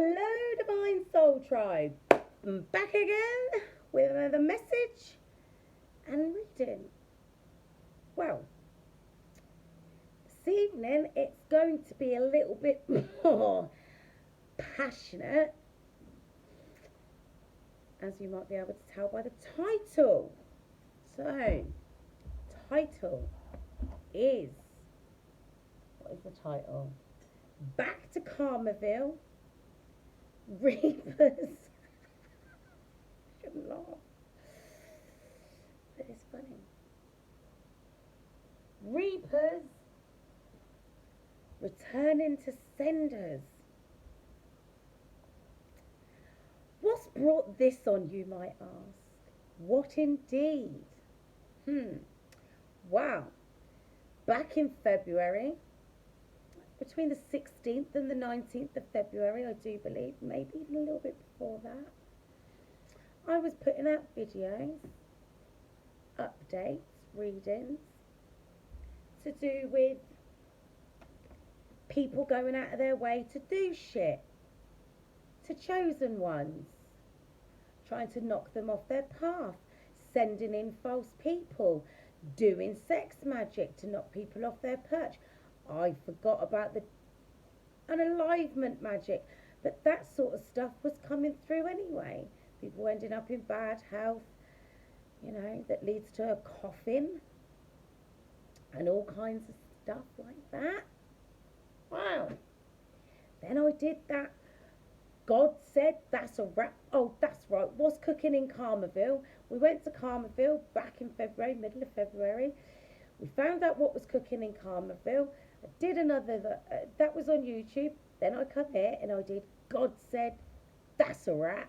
Hello, Divine Soul Tribe. I'm back again with another message and reading. Well, this evening it's going to be a little bit more passionate, as you might be able to tell by the title. So, title is, what is the title? Back to Karmaville. Reapers. Shouldn't laugh, but it's funny. Reapers returning to senders. What's brought this on, you might ask? What indeed? Wow. Back in February, between the 16th and the 19th of February, I do believe, maybe even a little bit before that, I was putting out videos, updates, readings, to do with people going out of their way to do shit to chosen ones, trying to knock them off their path, sending in false people, doing sex magic to knock people off their perch. I forgot about the unalivement magic, but that sort of stuff was coming through anyway. People ending up in bad health, that leads to a coffin and all kinds of stuff like that. Wow. Then I did that. God said that's a wrap. Oh, that's right. What's cooking in Karmaville? We went to Karmaville back in February, middle of February. We found out what was cooking in Karmaville. I did another, that was on YouTube. Then I come here and I did God said that's a wrap.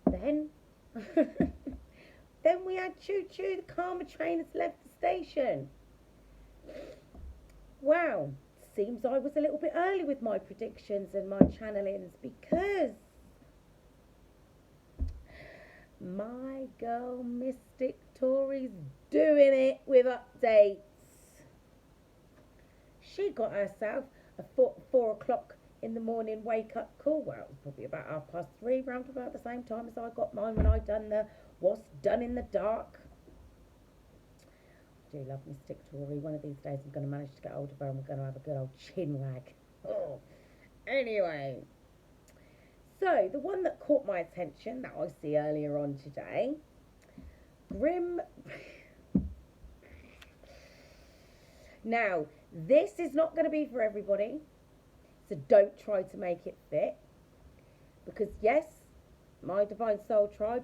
Then, then we had Choo Choo, the Karma train has left the station. Wow, seems I was a little bit early with my predictions and my channelings because my girl Mystic Tory's doing it with updates. She got herself a 4 o'clock in the morning wake up call. Well, it was probably about 3:30, round about the same time as I got mine when I done the What's Done in the Dark. I do love Mystic Tory. One of these days I'm going to manage to get hold of her and we're going to have a good old chin wag. Oh. Anyway, so the one that caught my attention that I see earlier on today, Grim. Now, this is not going to be for everybody, so don't try to make it fit. Because yes, my Divine Soul Tribe,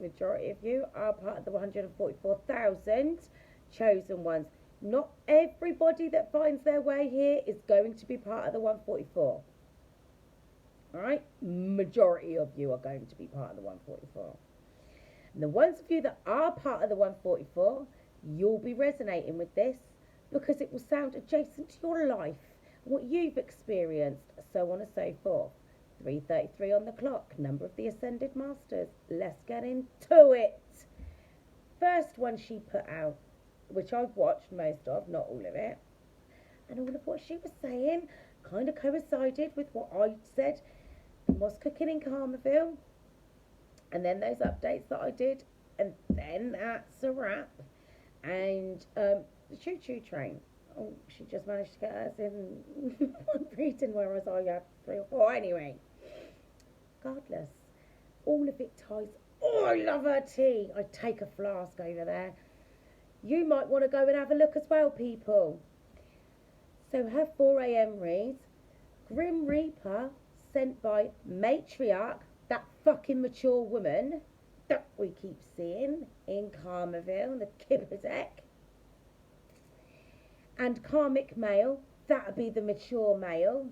majority of you are part of the 144,000 chosen ones. Not everybody that finds their way here is going to be part of the 144. Alright? Majority of you are going to be part of the 144. And the ones of you that are part of the 144, you'll be resonating with this because it will sound adjacent to your life and what you've experienced, so on and so forth. 3:33 on the clock, number of the Ascended Masters. Let's get into it. First one she put out, which I've watched most of, not all of it, and all of what she was saying kind of coincided with what I said and what's cooking in Karmaville, and then those updates that I did, and then that's a wrap. And the Choo Choo train. Oh, she just managed to get us in one reading, whereas I had 3 or 4 anyway. Regardless, all of it ties. Oh, I love her tea. I'd take a flask over there. You might want to go and have a look as well, people. So her 4 a.m. reads, Grim Reaper sent by Matriarch, that fucking mature woman that we keep seeing in Karmaville, the Kibberzek. And Karmic Male, that'd be the mature male,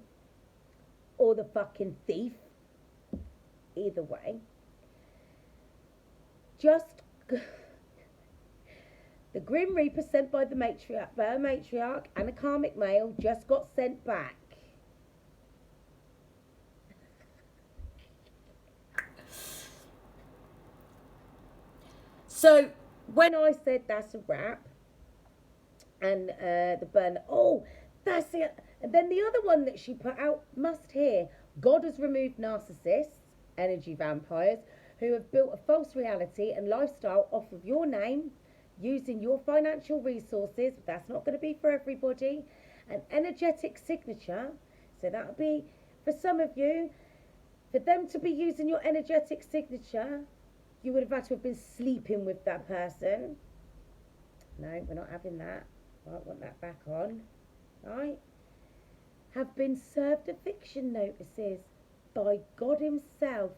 or the fucking thief. Either way. Just the Grim Reaper sent by the matriarch and a Karmic Male just got sent back. So when I said that's a wrap, and the burn, oh, that's it. And then the other one that she put out, must hear, God has removed narcissists, energy vampires, who have built a false reality and lifestyle off of your name, using your financial resources. That's not going to be for everybody. An energetic signature. So that'll be for some of you. For them to be using your energetic signature, you would have had to have been sleeping with that person. No, we're not having that. I want that back on. Right? Have been served eviction notices by God himself.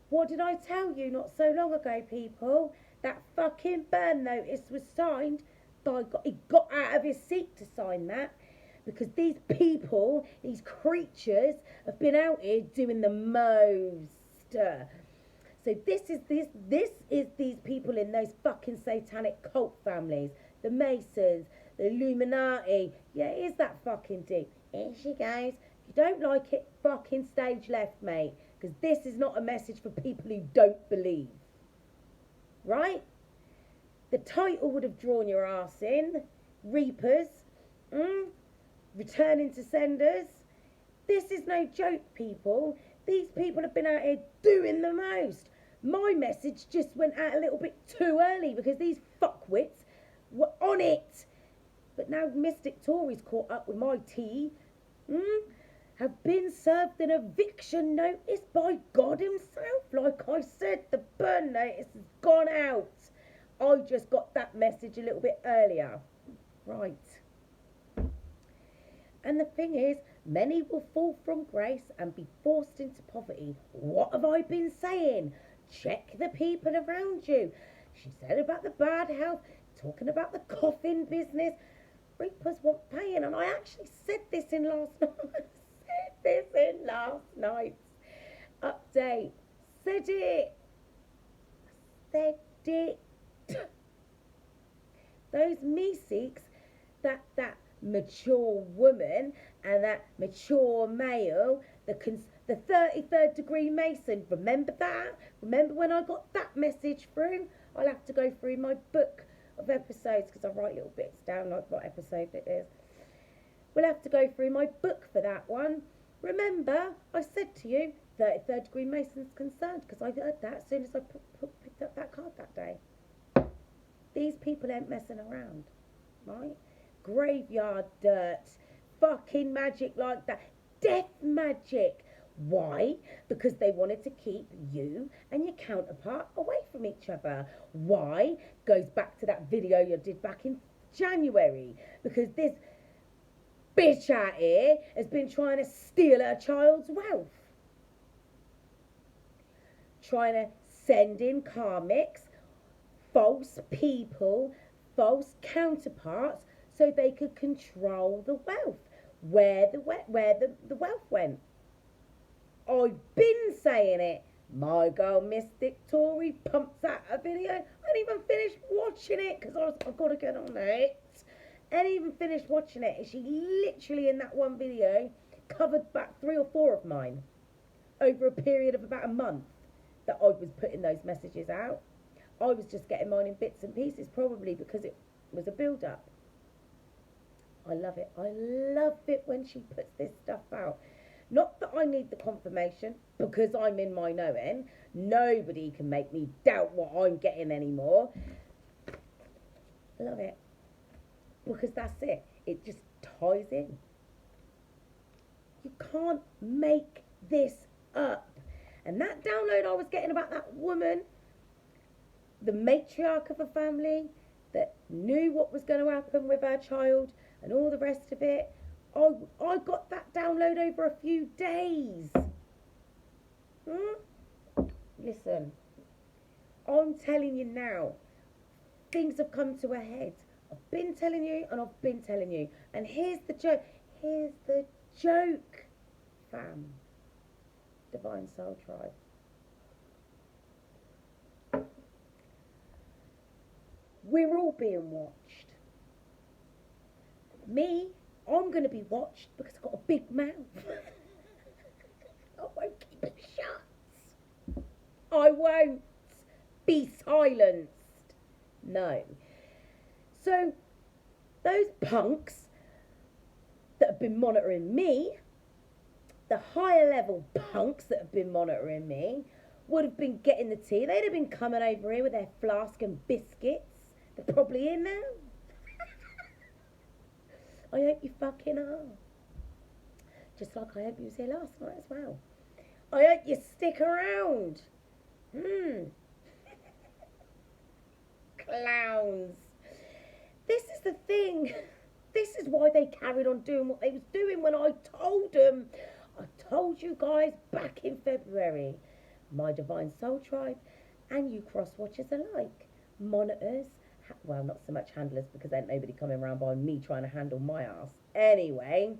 What did I tell you not so long ago, people? That fucking burn notice was signed by God. He got out of his seat to sign that, because these people, these creatures, have been out here doing the most. So this is these people in those fucking satanic cult families, the Masons, the Illuminati. Yeah, it is that fucking deep. Here she goes. If you don't like it, fucking stage left, mate. Because this is not a message for people who don't believe. Right? The title would have drawn your ass in. Reapers. Returning to senders. This is no joke, people. These people have been out here doing the most. My message just went out a little bit too early because these fuckwits were on it. But now Mystic Tories caught up with my tea. Have been served an eviction notice by God himself. Like I said, the burn notice has gone out. I just got that message a little bit earlier. Right. And the thing is, many will fall from grace and be forced into poverty. What have I been saying? Check the people around you. She said about the bad health, talking about the coffin business. Reapers want paying, and I actually said this in last night's update. Said it. Those Meeseeks, that mature woman and that mature male, the 33rd degree Mason. Remember that? Remember when I got that message through? I'll have to go through my book of episodes because I write little bits down like what episode it is. We'll have to go through my book for that one. Remember, I said to you, 33rd degree Mason's concerned, because I heard that as soon as I picked up that card that day. These people ain't messing around, right? Graveyard dirt, fucking magic like that, death magic. Why? Because they wanted to keep you and your counterpart away from each other. Why? Goes back to that video you did back in January. Because this bitch out here has been trying to steal her child's wealth. Trying to send in karmics, false people, false counterparts, so they could control the wealth. Where the wealth went. I've been saying it. My girl Mystic Tory pumps out a video. I didn't even finish watching it because I've got to get on it. I didn't even finish watching it. And she literally in that one video covered back 3 or 4 of mine over a period of about a month that I was putting those messages out. I was just getting mine in bits and pieces, probably because it was a build-up. I love it. I love it when she puts this stuff out. Not that I need the confirmation, because I'm in my knowing. Nobody can make me doubt what I'm getting anymore. Love it. Because that's it. It just ties in. You can't make this up. And that download I was getting about that woman, the matriarch of a family, that knew what was going to happen with her child and all the rest of it, I got that download over a few days. Listen, I'm telling you now, things have come to a head. I've been telling you and I've been telling you. And here's the joke. Here's the joke, fam. Divine Soul Tribe. We're all being watched. Me, I'm going to be watched because I've got a big mouth. I won't keep it shut. I won't be silenced. No. So, those punks that have been monitoring me, the higher level punks that have been monitoring me, would have been getting the tea. They'd have been coming over here with their flask and biscuits. They're probably in now. I hope you fucking are. Just like I hope you was here last night as well. I hope you stick around. Clowns. This is the thing. This is why they carried on doing what they was doing when I told them. I told you guys back in February. My Divine Soul Tribe and you cross-watchers alike. Monitors. Well, not so much handlers because ain't nobody coming around by me trying to handle my ass. Anyway.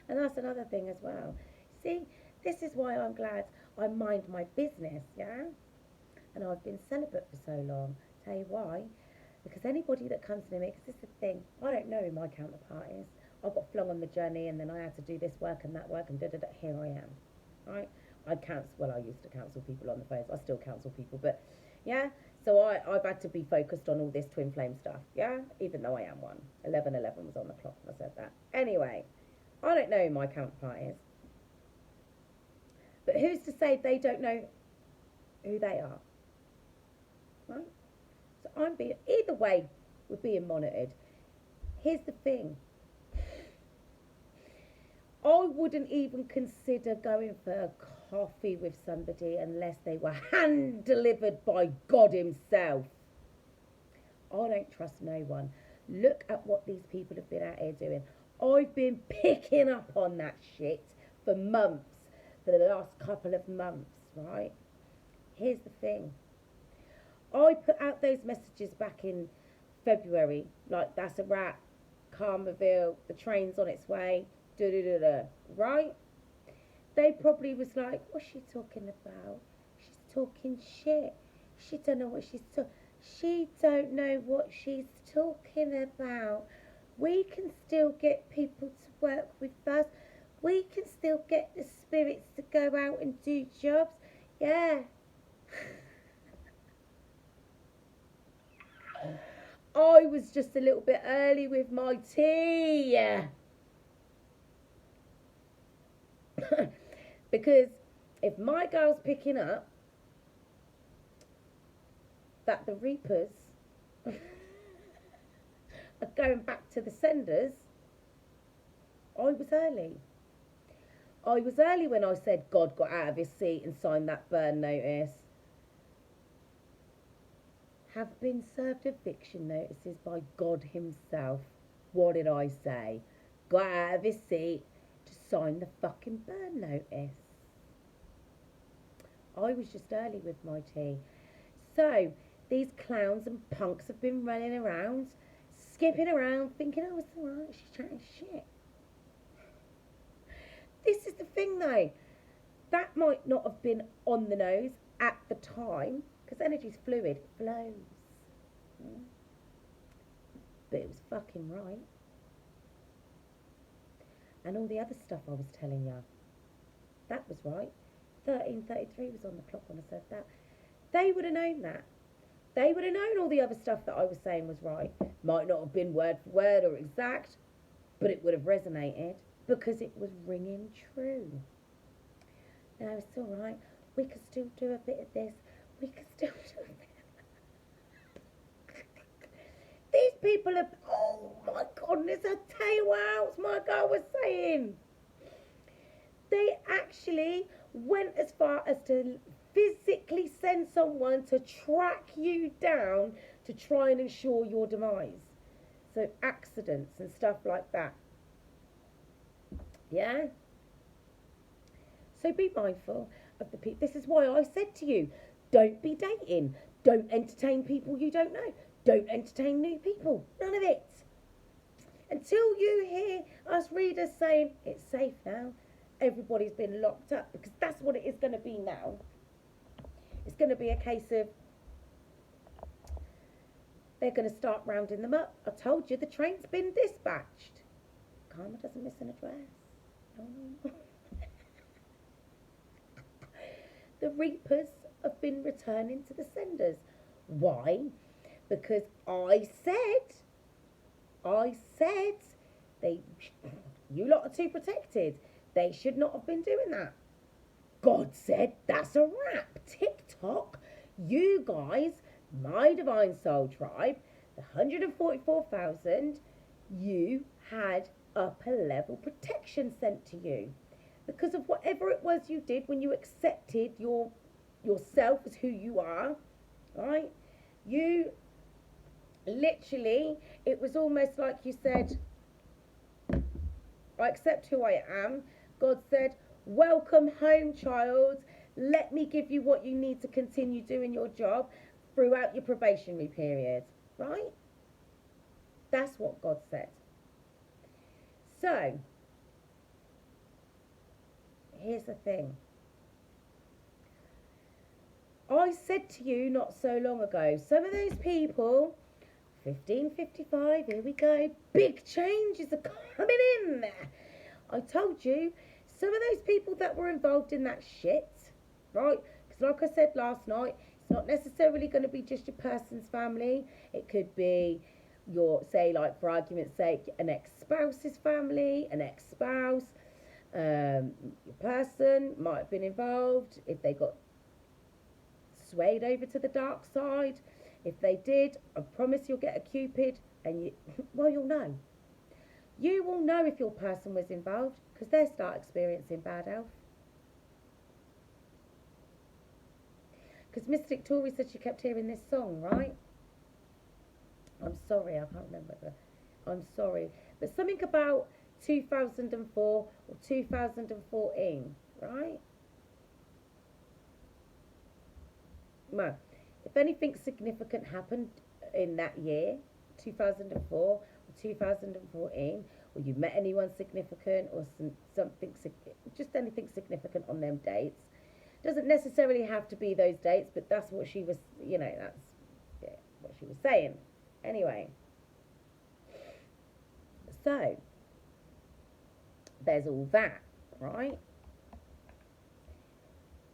And that's another thing as well. See, this is why I'm glad I mind my business, yeah? And I've been celibate for so long. Tell you why. Because anybody that comes to me, because this is the thing, I don't know who my counterpart is. I got flung on the journey and then I had to do this work and that work and da-da-da. Here I am, right? I used to counsel people on the phones. I still counsel people, but yeah. So I've had to be focused on all this twin flame stuff, yeah? Even though I am one. 11:11 was on the clock when I said that. Anyway, I don't know who my counterpart is. But who's to say they don't know who they are? Right? So I'm being, either way, we're being monitored. Here's the thing. I wouldn't even consider going for a coffee with somebody unless they were hand delivered by God himself. I don't trust no one. Look at what these people have been out here doing. I've been picking up on that shit for months, for the last couple of months, right? Here's the thing. I put out those messages back in February, like that's a wrap, Carmerville, the train's on its way, da-da-da-da, right? They probably was like, what's she talking about? She's talking shit. She don't know what she's talking. She don't know what she's talking about. We can still get people to work with us. We can still get the spirits to go out and do jobs. Yeah. I was just a little bit early with my tea. Because if my girl's picking up that the Reapers are going back to the senders, I was early. I was early when I said God got out of his seat and signed that burn notice. Have been served eviction notices by God himself. What did I say? Got out of his seat to sign the fucking burn notice. I was just early with my tea. So, these clowns and punks have been running around, skipping around, thinking, oh, it's alright, she's chatting shit. This is the thing though. That might not have been on the nose at the time, because energy's fluid, it flows. But it was fucking right. And all the other stuff I was telling you, that was right. 13:33 was on the clock when I said that. They would have known that. They would have known all the other stuff that I was saying was right. Might not have been word for word or exact, but it would have resonated because it was ringing true. No, it's all right. We could still do a bit of this. We could still do a bit of that. These people are, oh my goodness, I tell you what else my girl was saying. They actually went as far as to physically send someone to track you down to try and ensure your demise. So accidents and stuff like that. Yeah? So be mindful of the people. This is why I said to you, don't be dating. Don't entertain people you don't know. Don't entertain new people. None of it. Until you hear us readers saying, it's safe now. Everybody's been locked up. Because that's what it is going to be now. It's going to be a case of they're going to start rounding them up. I told you the train's been dispatched. Karma doesn't miss an address. No. The Reapers have been returning to the senders. Why? Because I said They, you lot are too protected. They should not have been doing that. God said, that's a wrap. TikTok, you guys, my Divine Soul Tribe, the 144,000, you had upper level protection sent to you because of whatever it was you did when you accepted yourself as who you are, right? You literally, it was almost like you said, I accept who I am. God said, welcome home, child. Let me give you what you need to continue doing your job throughout your probationary period, right? That's what God said. So, here's the thing. I said to you not so long ago, some of those people, 1555, here we go, big changes are coming in there. I told you, some of those people that were involved in that shit, right? Because like I said last night, it's not necessarily going to be just your person's family. It could be your, say, like for argument's sake, an ex-spouse's family, an ex-spouse. Your person might have been involved if they got swayed over to the dark side. If they did, I promise you'll get a Cupid and you, well, you'll know. You will know if your person was involved because they'll start experiencing bad health. Because Mystic Tory said she kept hearing this song, right? I'm sorry, I can't remember. I'm sorry. But something about 2004 or 2014, right? Well, if anything significant happened in that year, 2004 or 2014, or you met anyone significant or something, just anything significant on them dates, doesn't necessarily have to be those dates, but that's what she was, that's what she was saying. Anyway, so there's all that, right?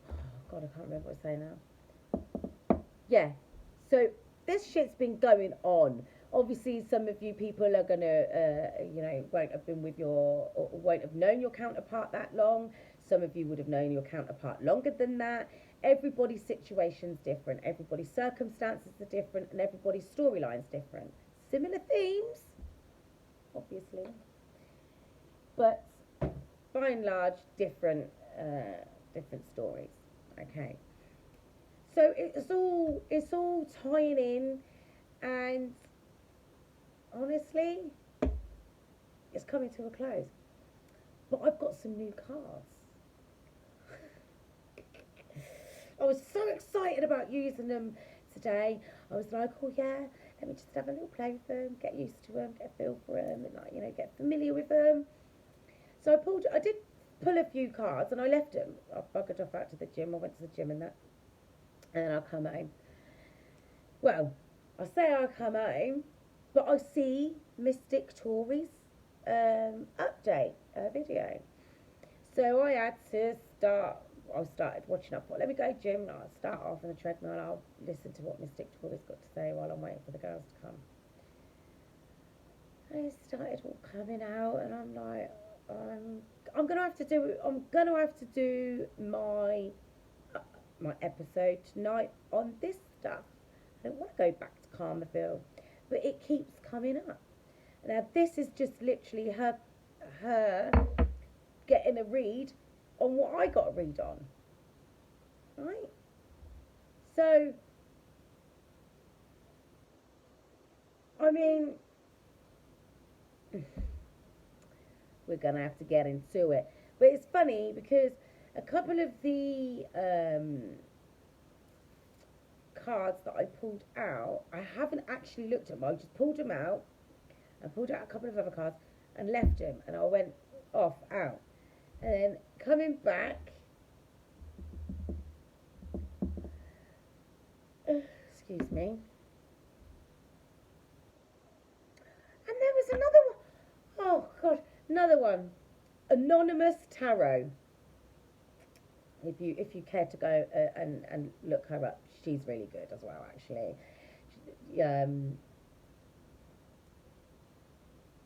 Oh, God, I can't remember what I was saying now. Yeah, so this shit's been going on. Obviously, some of you people are gonna, won't have been with or won't have known your counterpart that long. Some of you would have known your counterpart longer than that. Everybody's situation's different. Everybody's circumstances are different, and everybody's storyline's different. Similar themes, obviously, but by and large, different stories. Okay. So it's all tying in, and honestly, it's coming to a close. But I've got some new cards. I was so excited about using them today. I was like, oh yeah, let me just have a little play with them, get used to them, get a feel for them, and get familiar with them. So I did pull a few cards, and I left them. I buggered off out to the gym. I went to the gym and that. And I'll come home. Well, I say I'll come home, but I see Mystic Tory's update video. So I had to I started watching. I thought, let me go gym. I'll start off on the treadmill and I'll listen to what Mystic Tory's got to say while I'm waiting for the girls to come. They started all coming out, and I'm like, I'm gonna have to do my episode tonight on this stuff. I don't want to go back to Karmaville, but it keeps coming up. Now this is just literally her getting a read on what I got a read on, right? So I mean, we're gonna have to get into it, but it's funny because a couple of the cards that I pulled out, I haven't actually looked at them. I just pulled them out. I pulled out a couple of other cards and left them, and I went out. And then coming back, excuse me, and there was another one. Oh God, another one. Anonymous Tarot. If you care to go and look her up, she's really good as well, actually.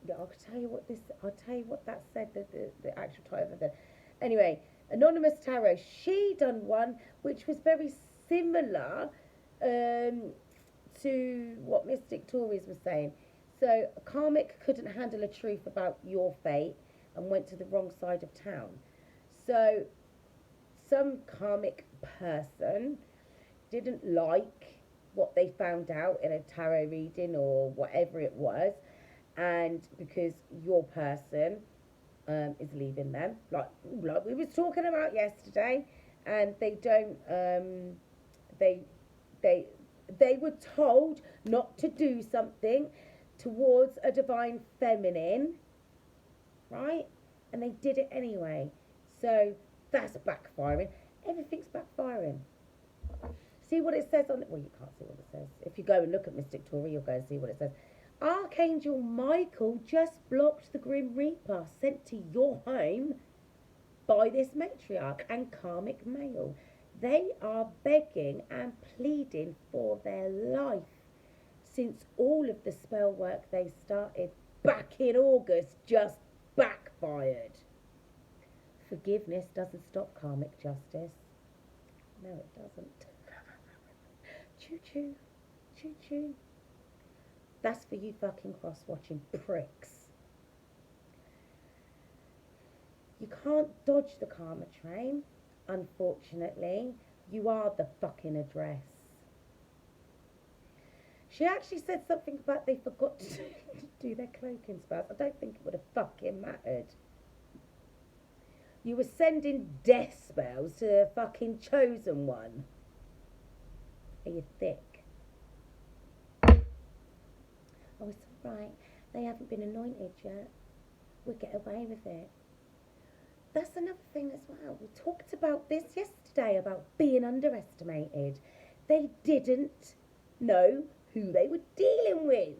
Yeah, I'll tell you what that said. The actual title of it. Anyway, Anonymous Tarot. She done one which was very similar um, to what Mystic Tories was saying. So a karmic couldn't handle a truth about your fate and went to the wrong side of town. So some karmic person didn't like what they found out in a tarot reading or whatever it was, and because your person is leaving them, like we was talking about yesterday, and they don't they they they were told not to do something towards a divine feminine, right? And they did it anyway. So that's backfiring. Everything's backfiring. See what it says on. Well, you can't see what it says. If you go and look at Mystic Tory, you'll go and see what it says. Archangel Michael just blocked the Grim Reaper sent to your home by this matriarch and karmic male. They are begging and pleading for their life since all of the spell work they started back in August just backfired. Forgiveness doesn't stop karmic justice. No, it doesn't. Choo choo. Choo choo. That's for you fucking cross-watching pricks. You can't dodge the karma train, unfortunately. You are the fucking address. She actually said something about they forgot to do their cloaking spells. I don't think it would have fucking mattered. You were sending death spells to the fucking chosen one. Are you thick? Oh, it's alright. They haven't been anointed yet. We'll get away with it. That's another thing as well. We talked about this yesterday, about being underestimated. They didn't know who they were dealing with.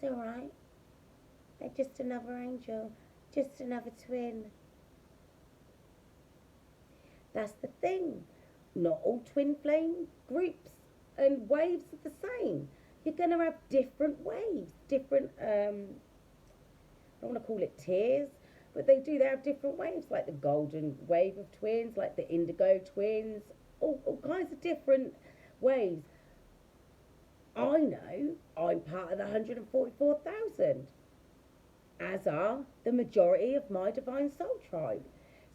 It's alright. They're just another angel. Just another twin. That's the thing. Not all twin flame groups and waves are the same. You're going to have different waves, different, I don't want to call it tiers, but they have different waves, like the golden wave of twins, like the indigo twins, all kinds of different waves. I know I'm part of the 144,000, as are the majority of my divine soul tribe.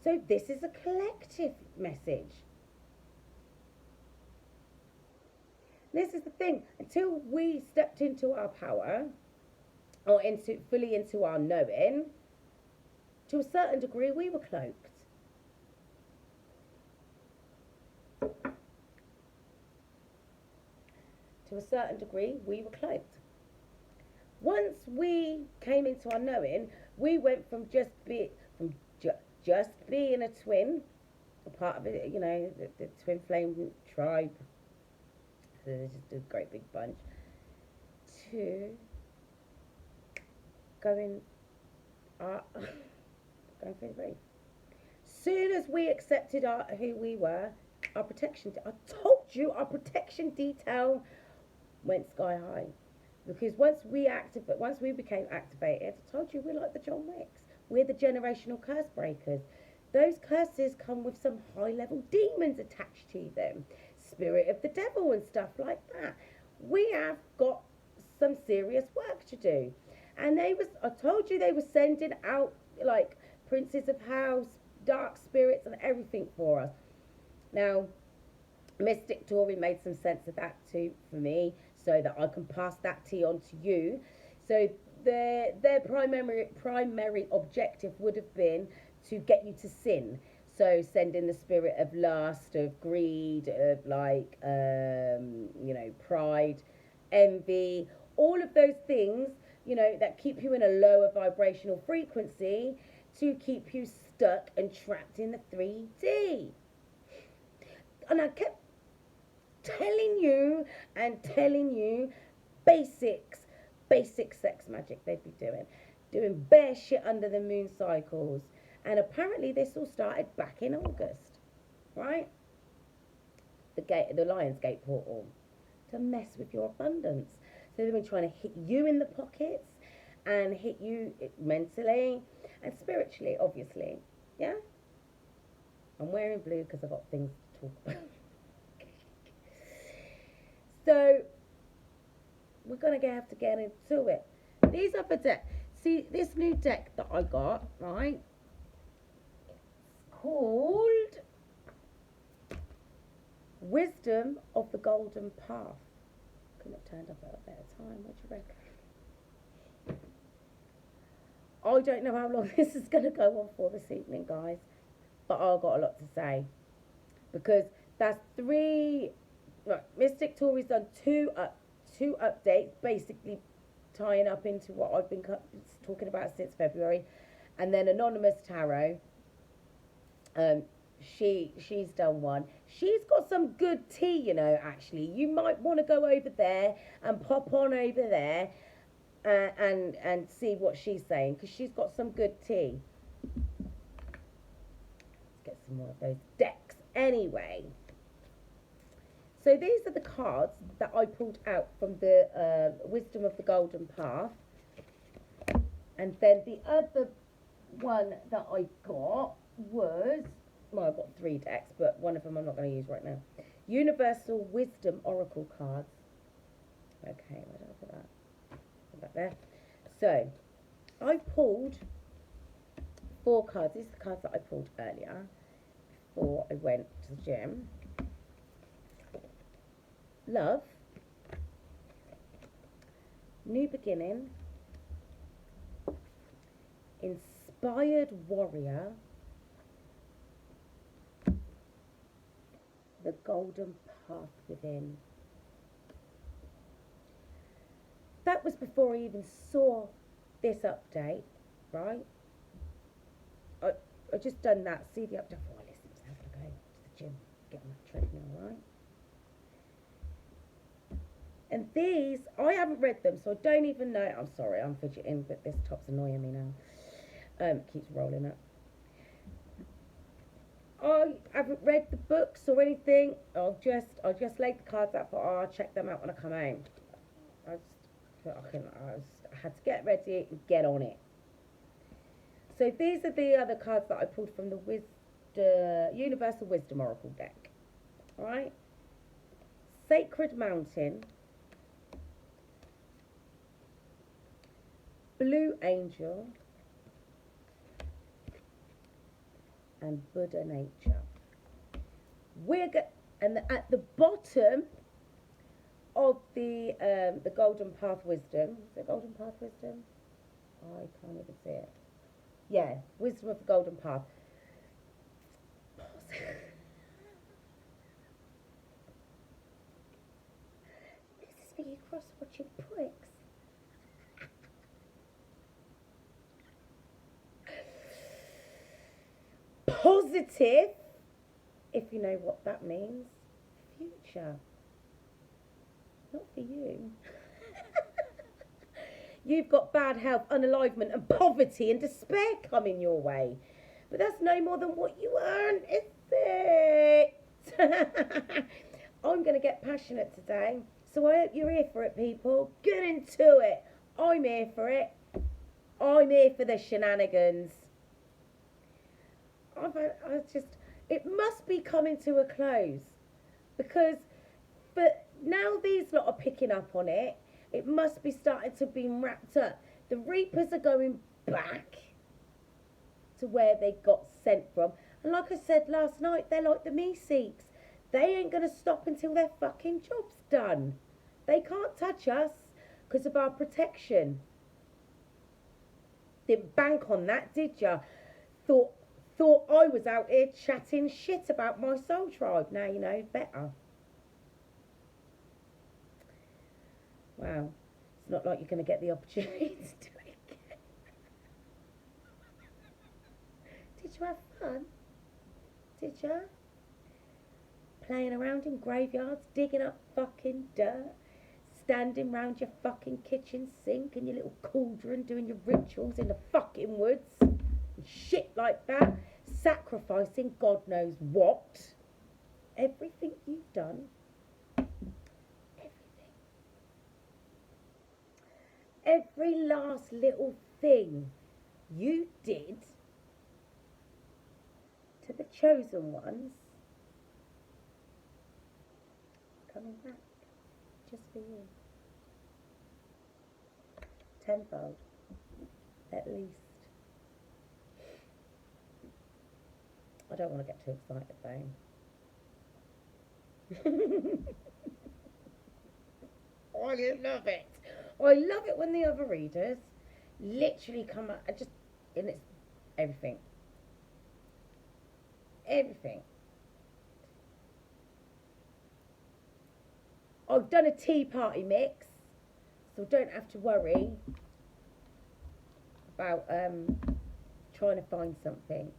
So this is a collective message. This is the thing. Until we stepped into our power, or fully into our knowing, to a certain degree, we were cloaked. To a certain degree, we were cloaked. Once we came into our knowing, we went from just being a twin, a part of it, the twin flame tribe. So they're just a great big bunch, to going through the roof. Soon as we accepted who we were, our protection, I told you, our protection detail went sky high. Because once we became activated, I told you, we're like the John Wicks. We're the generational curse breakers. Those curses come with some high-level demons attached to them. Spirit of the devil and stuff like that. We have got some serious work to do. And I told you, they were sending out like princes of house, dark spirits and everything for us. Now, Mystic Tory made some sense of that too for me, so that I can pass that tea on to you. So their primary objective would have been to get you to sin. So sending the spirit of lust, of greed, of pride, envy, all of those things, that keep you in a lower vibrational frequency, to keep you stuck and trapped in the 3D. And I kept telling you basic sex magic they'd be doing bare shit under the moon cycles. And apparently this all started back in August, right? The Lion's Gate portal, to mess with your abundance. So they've been trying to hit you in the pockets and hit you mentally and spiritually, obviously. Yeah? I'm wearing blue because I've got things to talk about. So, we're going to have to get into it. These other decks, see, this new deck that I got, right, called Wisdom of the Golden Path. Couldn't have turned up at a better time, what do you reckon? I don't know how long this is going to go on for this evening, guys, but I've got a lot to say. Because that's three, right, Mystic Tory's done two updates, basically tying up into what I've been talking about since February. And then Anonymous Tarot, she's done one. She's got some good tea, you know, actually. You might want to go over there and pop on over there and see what she's saying, because she's got some good tea. Let's get some more of those decks anyway. So these are the cards that I pulled out from the Wisdom of the Golden Path. And then the other one that I got was, well, I've got 3 decks, but one of them I'm not going to use right now. Universal Wisdom Oracle cards. Okay, where did I put that? Put that there. So, I pulled 4 cards. These are the cards that I pulled earlier before I went to the gym. Love, New Beginning, Inspired Warrior, The Golden Path Within. That was before I even saw this update, right? I just done that, see the update. Oh, listen, I'm going to go to the gym, get on that treadmill, right? And these, I haven't read them, so I don't even know. I'm sorry, I'm fidgeting, but this top's annoying me now. It keeps rolling up. I haven't read the books or anything. I'll just lay the cards out for, I'll check them out when I come home. I had to get ready and get on it. So these are the other cards that I pulled from the Universal Wisdom Oracle deck. Alright? Sacred Mountain, Blue Angel, and Buddha Nature. And at the bottom of the Golden Path Wisdom, is it Golden Path Wisdom? I can't even see it. Yeah, Wisdom of the Golden Path. This is for you cross-watching pricks. Positive, if you know what that means. Future. Not for you. You've got bad health, unalivement, and poverty and despair coming your way. But that's no more than what you earn, is it? I'm going to get passionate today. So I hope you're here for it, people. Get into it. I'm here for it. I'm here for the shenanigans. It must be coming to a close. But now these lot are picking up on it. It must be starting to be wrapped up. The Reapers are going back to where they got sent from. And like I said last night, they're like the Meeseeks. They ain't going to stop until their fucking job's done. They can't touch us because of our protection. Didn't bank on that, did ya? Thought I was out here chatting shit about my soul tribe. Now you know better. Wow. It's not like you're going to get the opportunity to do it again. Did you have fun? Did you? Playing around in graveyards, digging up fucking dirt, standing round your fucking kitchen sink and your little cauldron doing your rituals in the fucking woods and shit like that, sacrificing God knows what. Everything you've done, everything. every last little thing you did to the chosen ones coming back just for you. Tenfold, at least. I don't want to get too excited, though. I love it. I love it when the other readers literally come out. And it's everything. Everything. I've done a tea party mix, so don't have to worry about trying to find something.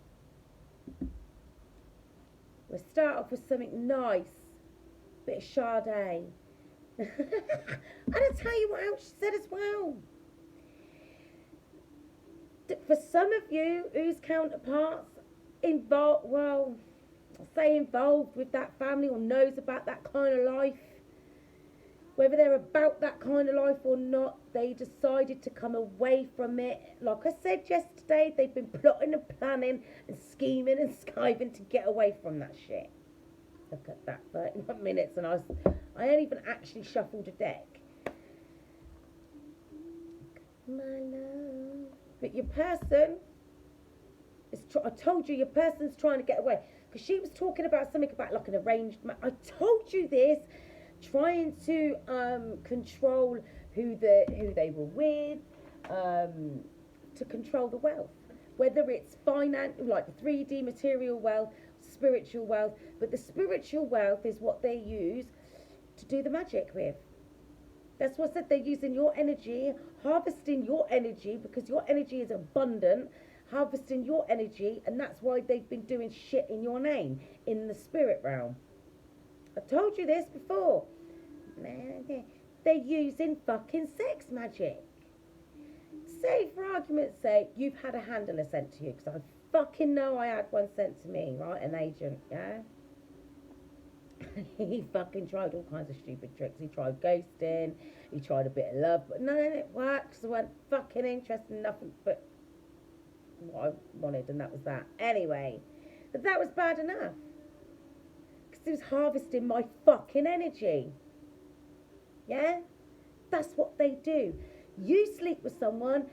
We'll start off with something nice, bit of Sade. And I'll tell you what else she said as well. For some of you whose counterparts involved with that family or knows about that kind of life, whether they're about that kind of life or not, they decided to come away from it. Like I said yesterday, they've been plotting and planning and scheming and skiving to get away from that shit. Look at that, 31 minutes, and I ain't even actually shuffled a deck. My love. But your person, I told you your person's trying to get away. Because she was talking about something about like an arranged I told you this. Trying to control who they were with, to control the wealth. Whether it's finance, like the 3D material wealth, spiritual wealth. But the spiritual wealth is what they use to do the magic with. That's what I said. They're using your energy, harvesting your energy, because your energy is abundant, harvesting your energy, and that's why they've been doing shit in your name, in the spirit realm. I told you this before. They're using fucking sex magic. Say, for argument's sake, you've had a handler sent to you, because I fucking know I had one sent to me, right? An agent, yeah? He fucking tried all kinds of stupid tricks. He tried ghosting, he tried a bit of love, but none of it worked, so I wasn't fucking interested in nothing but what I wanted, and that was that. Anyway, but that was bad enough. Because he was harvesting my fucking energy. Yeah? That's what they do. You sleep with someone,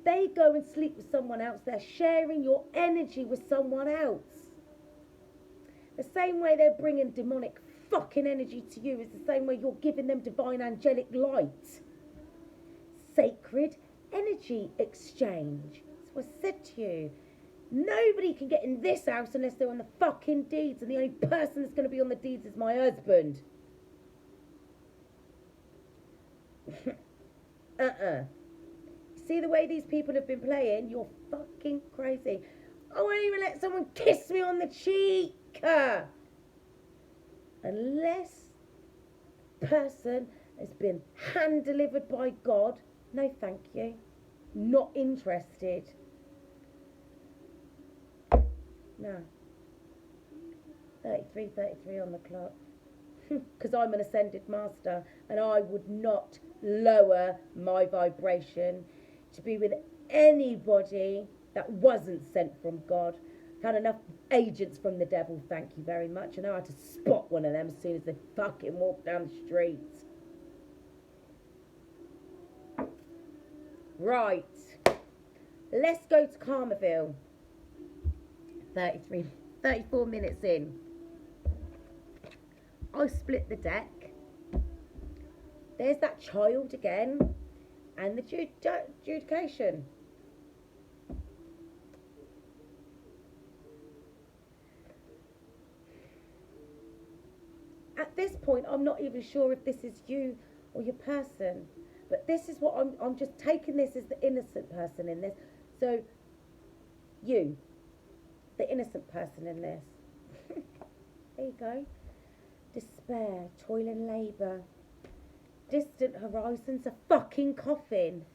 they go and sleep with someone else. They're sharing your energy with someone else. The same way they're bringing demonic fucking energy to you is the same way you're giving them divine angelic light. Sacred energy exchange. That's what I said to you. Nobody can get in this house unless they're on the fucking deeds, and the only person that's going to be on the deeds is my husband. See the way these people have been playing? You're fucking crazy. I won't even let someone kiss me on the cheek. Unless the person has been hand delivered by God. No, thank you. Not interested. No. 33 on the clock. Because I'm an ascended master, and I would not lower my vibration to be with anybody that wasn't sent from God. I've had enough agents from the devil, thank you very much. I know how to spot one of them as soon as they fucking walk down the street. Right. Let's go to Karmaville. 34 minutes in. I split the deck. There's that child again. And the adjudication. At this point, I'm not even sure if this is you or your person. But this is what I'm just taking this as the innocent person in this. So, you, the innocent person in this. There you go. Despair, toil and labour. Distant horizons, a fucking coffin.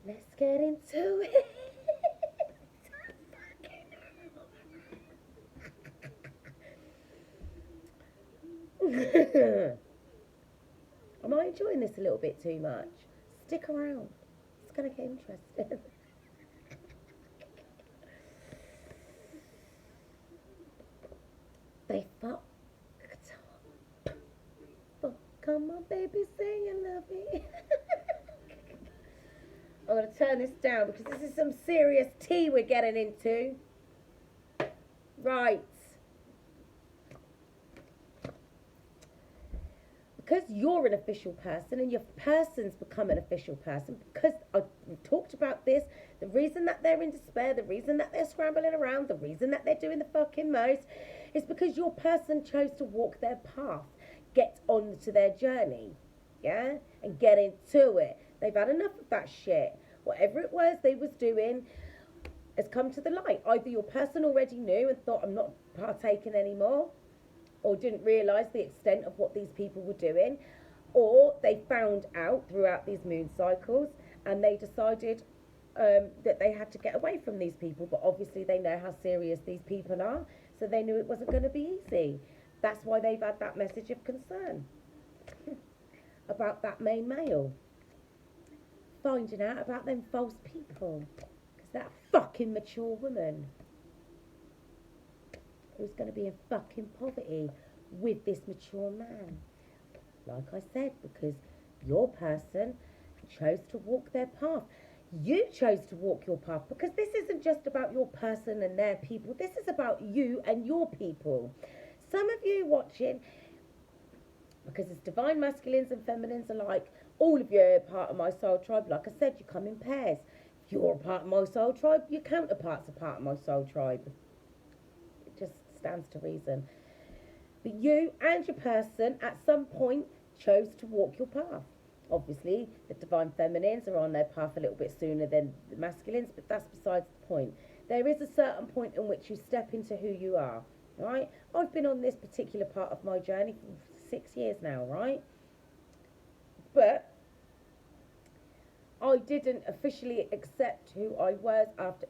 Let's get into it. enjoying this a little bit too much, stick around. It's going to get interesting. They fucked up. Come on, baby, say you love me. I'm going to turn this down because this is some serious tea we're getting into. Right. Because you're an official person and your person's become an official person, because I've talked about this, the reason that they're in despair, the reason that they're scrambling around, the reason that they're doing the fucking most is because your person chose to walk their path, get on to their journey, yeah, and get into it. They've had enough of that shit. Whatever it was they was doing has come to the light. Either your person already knew and thought, I'm not partaking anymore, or didn't realise the extent of what these people were doing, or they found out throughout these moon cycles and they decided that they had to get away from these people, but obviously they know how serious these people are, so they knew it wasn't going to be easy. That's why they've had that message of concern about that main male finding out about them false people, because that fucking mature woman who's going to be in fucking poverty with this mature man. Like I said, because your person chose to walk their path. You chose to walk your path, because this isn't just about your person and their people. This is about you and your people. Some of you watching, because it's divine masculines and feminines alike, all of you are part of my soul tribe. Like I said, you come in pairs. If you're a part of my soul tribe, your counterparts are part of my soul tribe. It just stands to reason. But you and your person at some point chose to walk your path. Obviously, the divine feminines are on their path a little bit sooner than the masculines, but that's besides the point. There is a certain point in which you step into who you are, right? I've been on this particular part of my journey for 6 years now, right? But I didn't officially accept who I was after,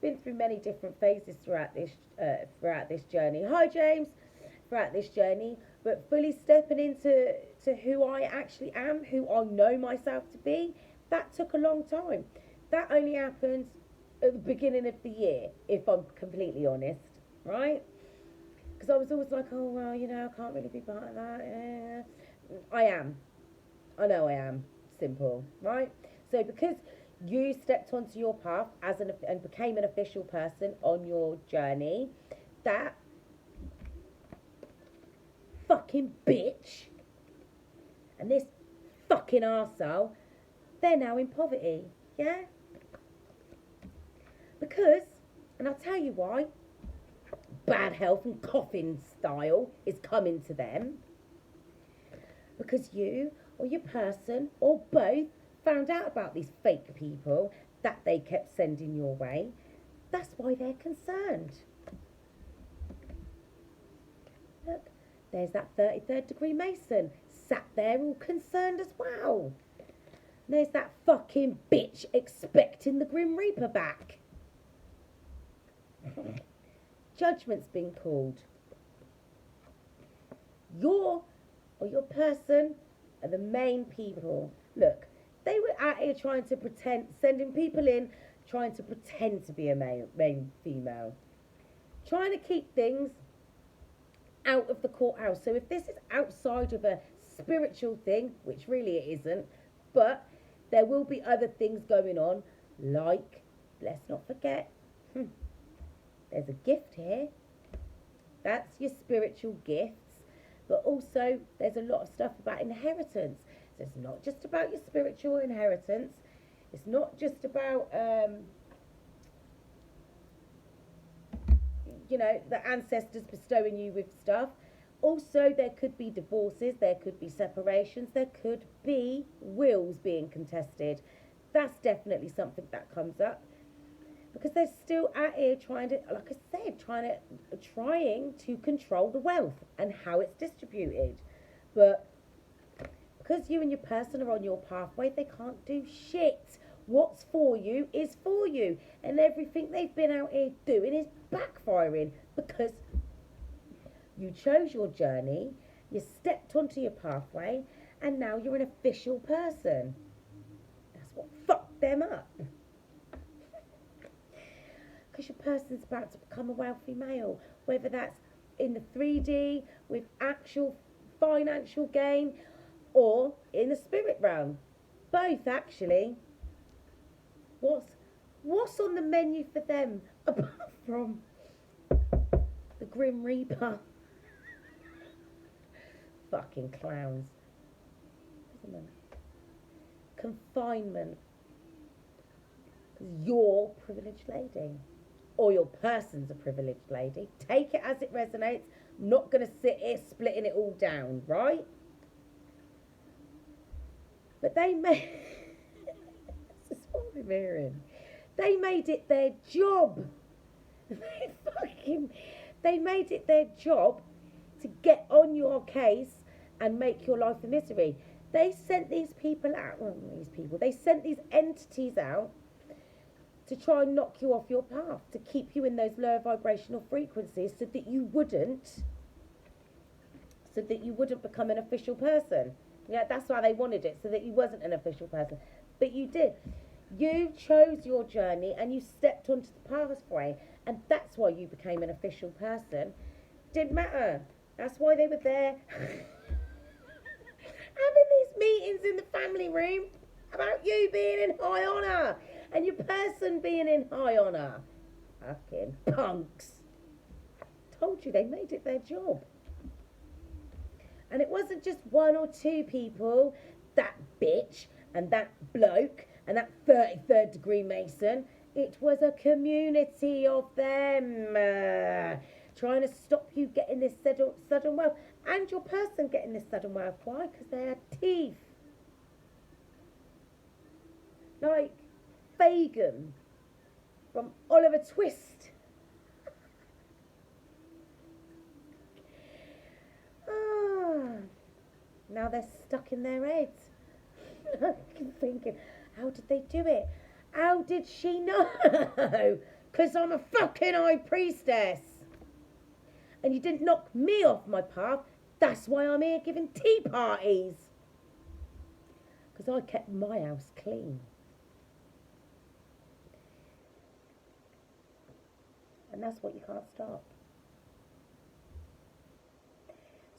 been through many different phases throughout this journey. Hi, James. Throughout this journey, but fully stepping into who I actually am, who I know myself to be, that took a long time. That only happened at the beginning of the year, if I'm completely honest, right? Because I was always like, oh, well, I can't really be part of that. I am. I know I am. Simple, right? So because you stepped onto your path and became an official person on your journey, that fucking bitch and this fucking arsehole, they're now in poverty, yeah? Because, and I'll tell you why, bad health and coughing style is coming to them. Because you or your person or both found out about these fake people that they kept sending your way. That's why they're concerned. Look, there's that 33rd degree Mason sat there all concerned as well. There's that fucking bitch expecting the Grim Reaper back. Judgment's been called. Your person are the main people. Look, they were out here trying to pretend, sending people in, trying to pretend to be a main female. Trying to keep things out of the courthouse. So if this is outside of a spiritual thing, which really it isn't, but there will be other things going on, like, let's not forget, there's a gift here. That's your spiritual gifts. But also, there's a lot of stuff about inheritance. So it's not just about your spiritual inheritance. It's not just about, the ancestors bestowing you with stuff. Also, there could be divorces, there could be separations, there could be wills being contested. That's definitely something that comes up. Because they're still out here trying to, like I said, trying to control the wealth and how it's distributed. But because you and your person are on your pathway, they can't do shit. What's for you is for you. And everything they've been out here doing is backfiring because you chose your journey You stepped onto your pathway, and now you're an official person. That's what fucked them up. Because your person's about to become a wealthy male, whether that's in the 3D with actual financial gain or in the spirit realm. Both, actually. What's on the menu for them apart from the Grim Reaper? Fucking clowns. Confinement. Because you're a privileged lady. Or your person's a privileged lady. Take it as it resonates. I'm not going to sit here splitting it all down, right? But they made... This is what I'm hearing. They made it their job. They made it their job to get on your case and make your life a misery. They sent these people out. Well, they sent these entities out to try and knock you off your path, to keep you in those lower vibrational frequencies so that you wouldn't become an official person. Yeah, that's why they wanted it, so that you wasn't an official person. But you did. You chose your journey and you stepped onto the pathway, and that's why you became an official person. Didn't matter. That's why they were there having these meetings in the family room about you being in high honour and your person being in high honour. Fucking punks. Told you, they made it their job. And it wasn't just one or two people, that bitch and that bloke and that 33rd degree Mason. It was a community of them trying to stop you getting this sudden wealth. And your person getting this sudden wealth. Why? Because they had teeth. Like Fagin from Oliver Twist. Now they're stuck in their heads. I'm thinking, how did they do it? How did she know? Because I'm a fucking high priestess. And you didn't knock me off my path. That's why I'm here giving tea parties. Because I kept my house clean. And that's what you can't stop.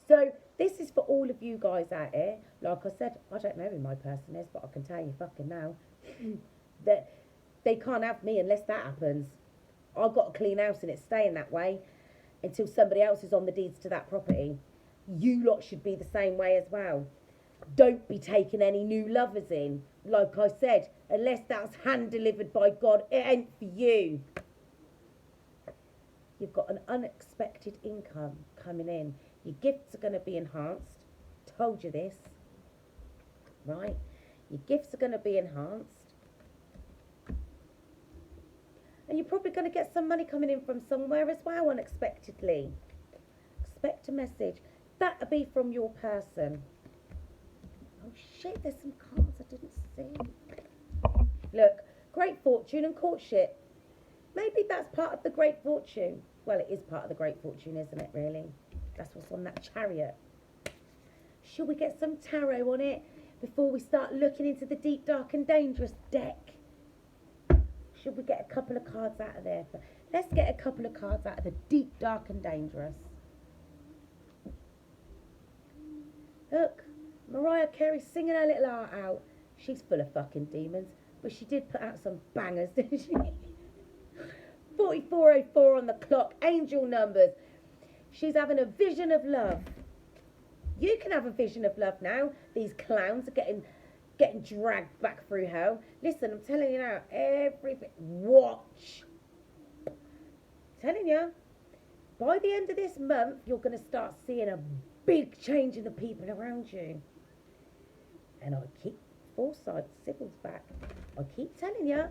So this is for all of you guys out here. Like I said, I don't know who my person is, but I can tell you fucking now that they can't have me unless that happens. I've got a clean house and it's staying that way until somebody else is on the deeds to that property. You lot should be the same way as well. Don't be taking any new lovers in. Like I said, unless that's hand delivered by God, it ain't for you. You've got an unexpected income coming in. Your gifts are going to be enhanced. Told you this. Right? Your gifts are going to be enhanced. And you're probably going to get some money coming in from somewhere as well, unexpectedly. Expect a message. That'll be from your person. Oh shit, there's some cards I didn't see. Look, great fortune and courtship. Maybe that's part of the great fortune. Well, it is part of the great fortune, isn't it, really? That's what's on that chariot. Should we get some tarot on it before we start looking into the deep, dark and dangerous deck? Should we get a couple of cards out of there? Let's get a couple of cards out of the deep, dark and dangerous. Look, Mariah Carey singing her little heart out. She's full of fucking demons, but she did put out some bangers, didn't she? 4404 on the clock, angel numbers. She's having a vision of love. You can have a vision of love now. These clowns are getting dragged back through hell. Listen, I'm telling you now, everything. Watch. I'm telling you, by the end of this month, you're going to start seeing a big change in the people around you. And I keep foresight, Sybil's back. I keep telling you,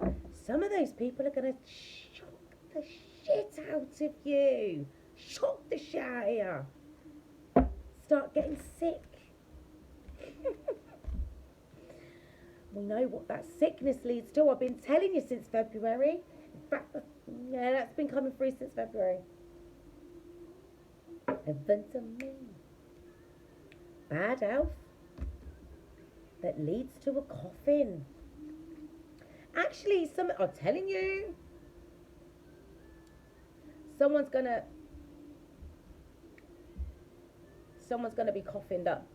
some of those people are going to shock the shit out of you. Shock the shit out of you. Start getting sick. We know what that sickness leads to. I've been telling you since February. In fact, yeah, that's been coming through since February. Heaven to me. bad health that leads to a coffin. Actually, I'm telling you, someone's gonna be coffined up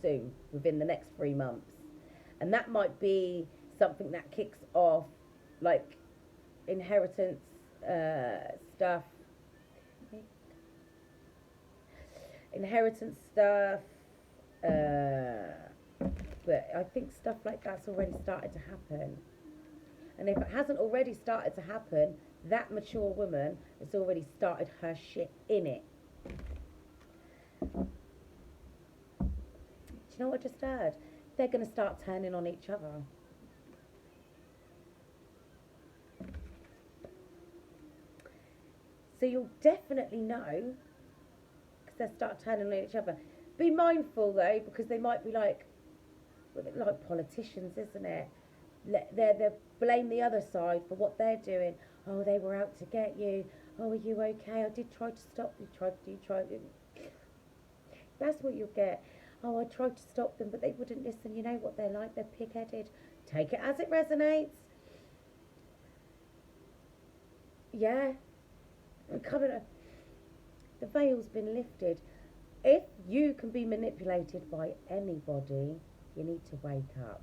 soon, within the next 3 months, and that might be something that kicks off, like inheritance stuff, but I think stuff like that's already started to happen. And if it hasn't already started to happen, that mature woman has already started her shit in it. Do you know what I just heard? They're going to start turning on each other. So you'll definitely know, because they'll start turning on each other. Be mindful though, because they might be like politicians, isn't it? They blame the other side for what they're doing. Oh, they were out to get you. Oh, are you okay? I did try to stop you. You tried. That's what you'll get. Oh, I tried to stop them, but they wouldn't listen. You know what they're like? They're pig-headed. Take it as it resonates. Yeah. The veil's been lifted. If you can be manipulated by anybody, you need to wake up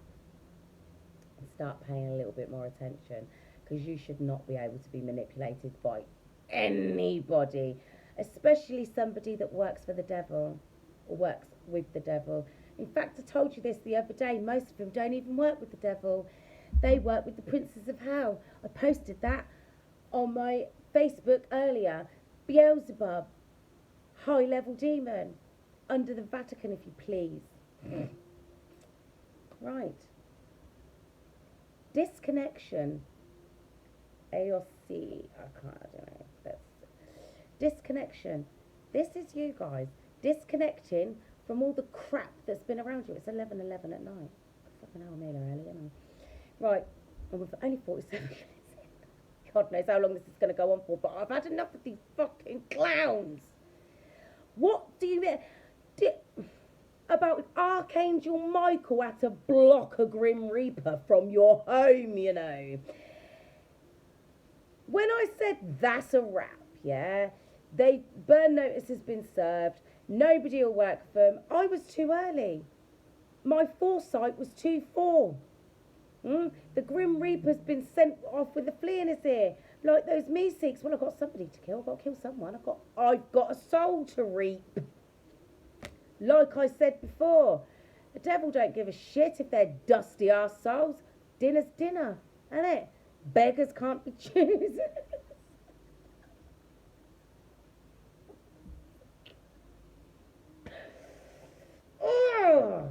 and start paying a little bit more attention, because you should not be able to be manipulated by anybody, especially somebody that works for the devil or works with the devil. In fact, I told you this the other day, most of them don't even work with the devil. They work with the princes of hell. I posted that on my Facebook earlier. Beelzebub, high-level demon, under the Vatican, if you please. Right. Disconnection. AOC. I don't know. Disconnection. This is you guys. Disconnecting from all the crap that's been around you. It's 11:11 at night. Fucking hell, I'm here early, aren't I? Right. And we've only 47 minutes in. God knows how long this is going to go on for, but I've had enough of these fucking clowns. What do you mean? About Archangel Michael had to block a Grim Reaper from your home, you know. When I said that's a wrap, yeah, burn notice has been served, nobody will work for them, I was too early. My foresight was too full. The Grim Reaper's been sent off with a flea in his ear, like those Meeseeks. Well, I've got somebody to kill, I've got to kill someone, I've got a soul to reap. Like I said before, the devil don't give a shit if they're dusty arse souls. Dinner's dinner, isn't it? Beggars can't be choosers. Oh,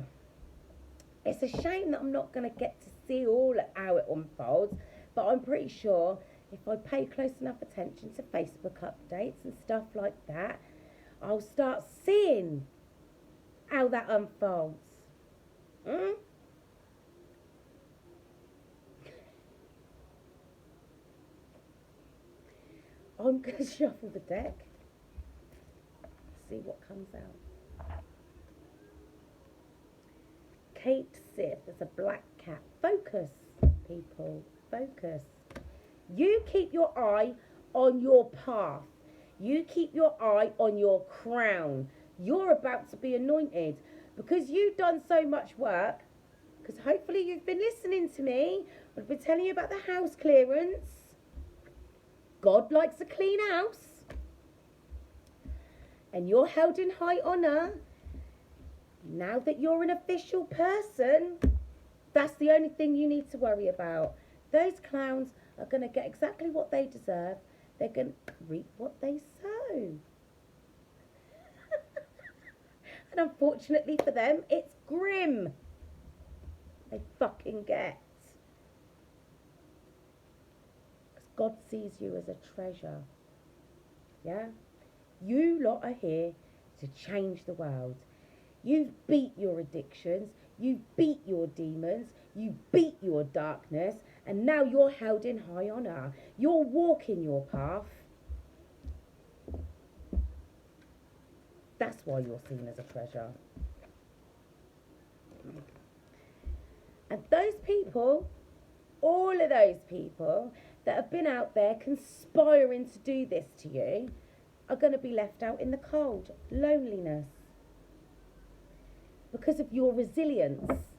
it's a shame that I'm not going to get to see all how it unfolds, but I'm pretty sure if I pay close enough attention to Facebook updates and stuff like that, I'll start seeing how that unfolds. I'm going to shuffle the deck, see what comes out. Kate Sith, there's a black cat. Focus, people, focus. You keep your eye on your path. You keep your eye on your crown. You're about to be anointed, because you've done so much work, because hopefully you've been listening to me. I've been telling you about the house clearance. God likes a clean house, and you're held in high honour. Now that you're an official person, that's the only thing you need to worry about. Those clowns are going to get exactly what they deserve. They're going to reap what they sow. And unfortunately for them, it's grim. They fucking get. Because God sees you as a treasure. Yeah? You lot are here to change the world. You've beat your addictions. You've beat your demons. You beat your darkness. And now you're held in high honour. You're walking your path. That's why you're seen as a treasure. And those people, all of those people that have been out there conspiring to do this to you, are going to be left out in the cold. Loneliness. Because of your resilience.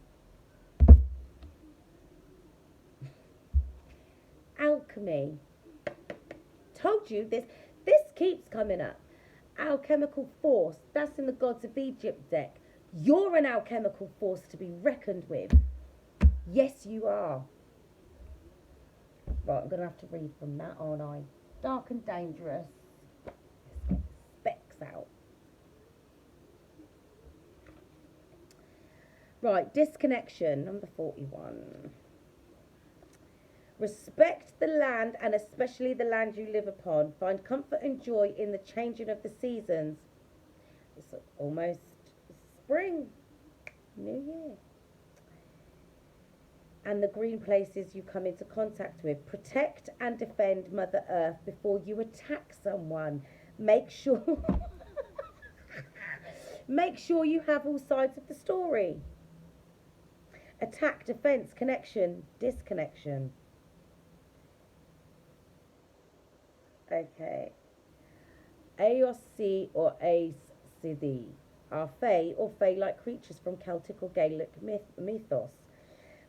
Alchemy. Told you this. This keeps coming up. Alchemical force. That's in the Gods of Egypt deck. You're an alchemical force to be reckoned with. Yes, you are. Right, I'm going to have to read from that, aren't I? Dark and dangerous. Let's get the specs out. Right, disconnection, number 41. Respect the land, and especially the land you live upon. Find comfort and joy in the changing of the seasons. It's almost spring, New Year. And the green places you come into contact with. Protect and defend Mother Earth before you attack someone. Make sure you have all sides of the story. Attack, defense, connection, disconnection. Okay. Aossi or Aes-Sedai are fae or fae-like creatures from Celtic or Gaelic mythos.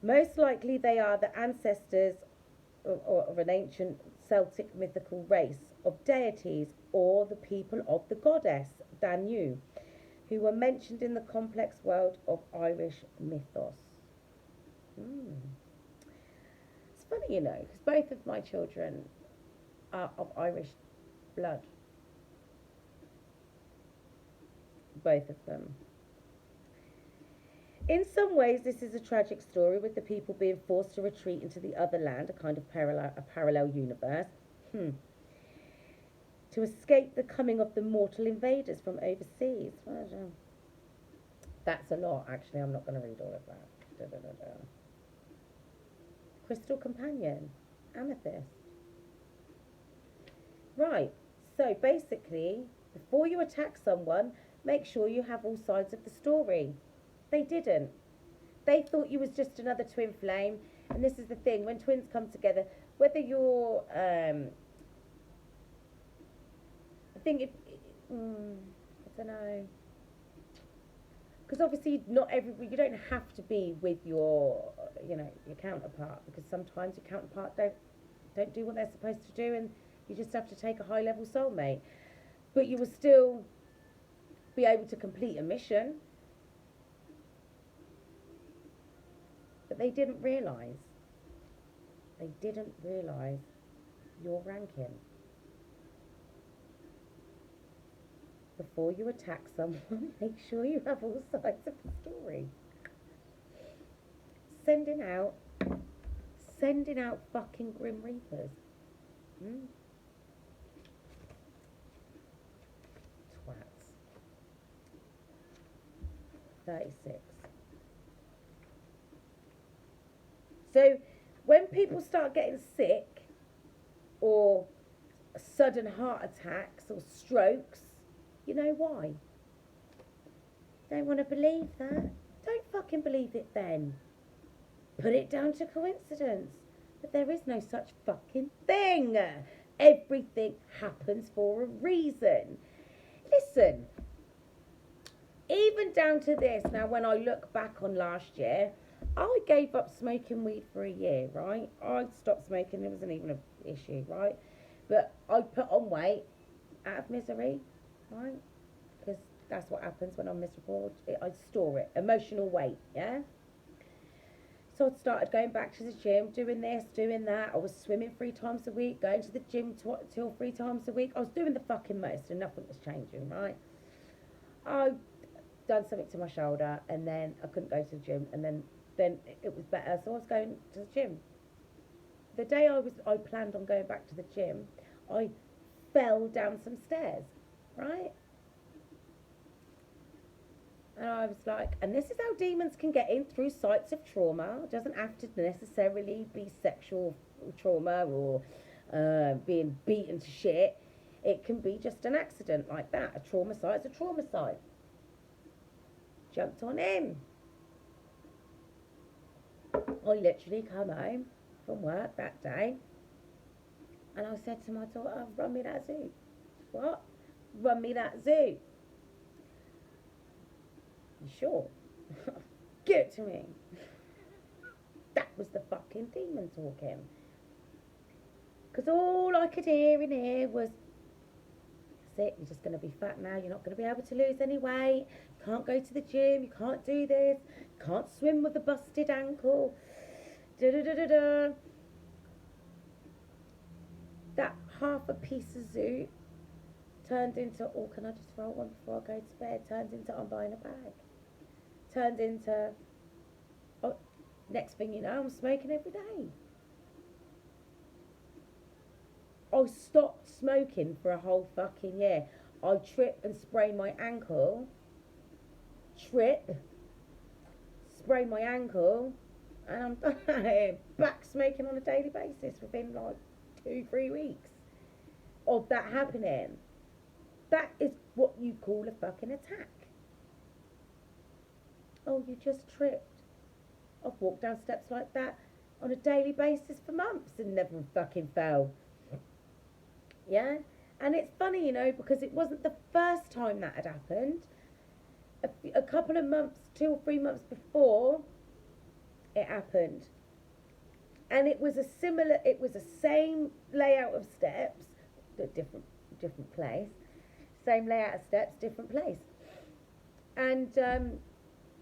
Most likely they are the ancestors of an ancient Celtic mythical race of deities or the people of the goddess Danu, who were mentioned in the complex world of Irish mythos. It's funny, you know, because both of my children are of Irish blood. Both of them. In some ways, this is a tragic story, with the people being forced to retreat into the other land, a kind of parallel universe, to escape the coming of the mortal invaders from overseas. That's a lot, actually. I'm not going to read all of that. Crystal companion, amethyst. Right, so basically, before you attack someone, make sure you have all sides of the story. They didn't. They thought you was just another twin flame. And this is the thing, when twins come together, whether you're, I think if, I don't know. Because obviously you don't have to be with your, your counterpart. Because sometimes your counterpart don't do what they're supposed to do, and you just have to take a high-level soulmate. But you will still be able to complete a mission. But they didn't realise. They didn't realise your ranking. Before you attack someone, make sure you have all sides of the story. Sending out fucking Grim Reapers. Twats. 36. So when people start getting sick, or sudden heart attacks or strokes, you know why? Don't want to believe that? Don't fucking believe it then. Put it down to coincidence. But there is no such fucking thing. Everything happens for a reason. Listen, even down to this, now when I look back on last year, I gave up smoking weed for a year, right? I stopped smoking, it wasn't even an issue, right? But I put on weight out of misery, right? Because that's what happens when I'm miserable. I store it. Emotional weight, yeah? So I started going back to the gym, doing this, doing that. I was swimming 3 times a week, going to the gym 2 or 3 times a week. I was doing the fucking most and nothing was changing, right? I done something to my shoulder and then I couldn't go to the gym, and then it was better, so I was going to the gym. The day I planned on going back to the gym, I fell down some stairs, right? And I was like, and this is how demons can get in, through sites of trauma. It doesn't have to necessarily be sexual trauma or being beaten to shit. It can be just an accident like that. A trauma site's a trauma site. Jumped on him. I literally come home from work that day and I said to my daughter, run me that zoo. What? Run me that zoo. You sure? Give it to me. That was the fucking demon talking. Because all I could hear in here was, that's it, you're just going to be fat now. You're not going to be able to lose any weight. You can't go to the gym. You can't do this. You can't swim with a busted ankle. Da-da-da-da-da. That half a piece of zoo turned into, oh, can I just roll one before I go to bed? Turned into, I'm buying a bag. Turned into, oh, next thing you know, I'm smoking every day. I stopped smoking for a whole fucking year. I trip and sprain my ankle. Sprain my ankle, and I'm back smoking on a daily basis within like 2-3 weeks of that happening. That is what you call a fucking attack. Oh, you just tripped. I've walked down steps like that on a daily basis for months and never fucking fell. Yeah? And it's funny, you know, because it wasn't the first time that had happened. A couple of months, 2 or 3 months before it happened. And it was a same layout of steps, different place. Same layout of steps, different place. And,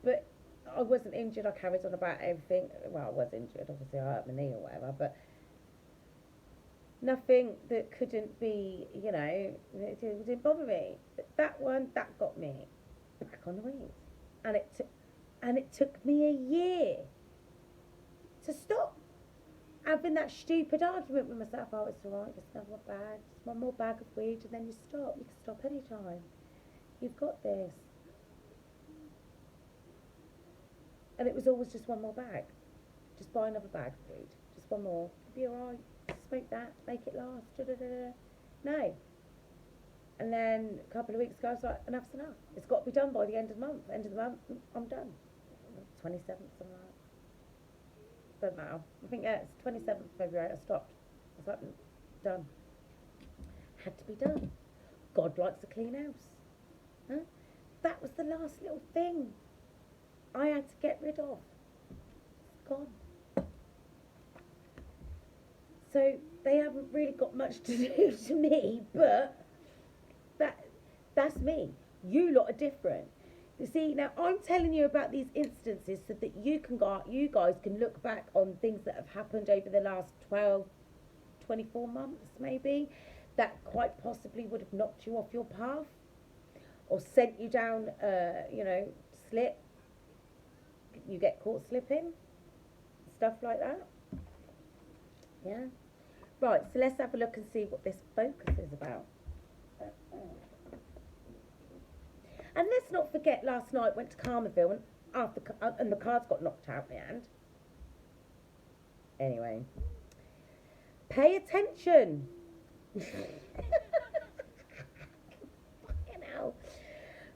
but I wasn't injured. I carried on about everything. Well, I was injured. Obviously, I hurt my knee or whatever. But nothing that couldn't be, you know, it didn't bother me. But that one, that got me back on the wheels. And it took me a year to stop having that stupid argument with myself. Oh, it's alright, just another bag, just one more bag of weed, and then you stop. You can stop any time. You've got this. And it was always just one more bag. Just buy another bag of weed. Just one more. It'll be alright. Smoke that. Make it last. Da-da-da-da. No. And then a couple of weeks ago, I was like, enough's enough. It's got to be done by the end of the month. End of the month, I'm done. 27th, something like that. Don't matter. I think, yeah, it's 27th February. I stopped. I was like, done. Had to be done. God likes a clean house. Huh? That was the last little thing I had to get rid of. It's gone. So they haven't really got much to do to me, but that's me. You lot are different. You see, now I'm telling you about these instances so that you guys can look back on things that have happened over the last 12, 24 months maybe, that quite possibly would have knocked you off your path or sent you down, slip. You get caught slipping, stuff like that. Yeah. Right, so let's have a look and see what this focus is about. And let's not forget, last night went to Carmerville and the cards got knocked out in my hand. Anyway, pay attention. Fucking hell.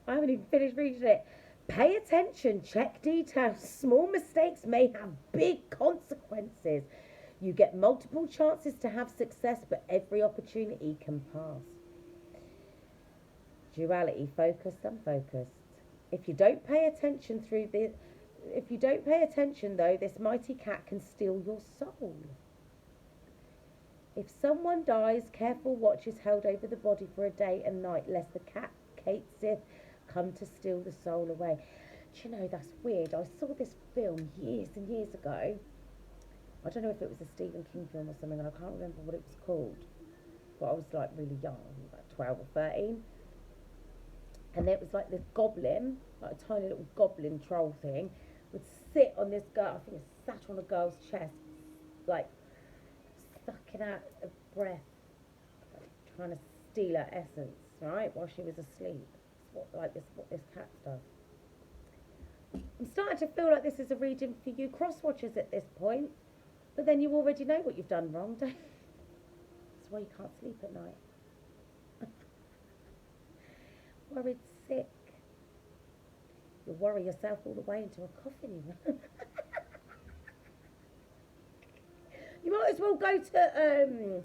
I haven't even finished reading it. Pay attention, check details. Small mistakes may have big consequences. You get multiple chances to have success, but every opportunity can pass. Duality, focused, unfocused. If you don't pay attention though, this mighty cat can steal your soul. If someone dies, careful watch is held over the body for a day and night, lest the cat, Kate Sith, come to steal the soul away. Do you know, that's weird. I saw this film years and years ago. I don't know if it was a Stephen King film or something, and I can't remember what it was called. But I was like really young, like 12 or 13. And it was like this goblin, like a tiny little goblin troll thing, would sit on this girl, I think it sat on a girl's chest, like sucking out a breath, like, trying to steal her essence, right, while she was asleep. It's what this cat does. I'm starting to feel like this is a reading for you cross-watchers at this point, but then you already know what you've done wrong, don't you? That's why you can't sleep at night. Worried sick. You'll worry yourself all the way into a coffin, you will. might as well go to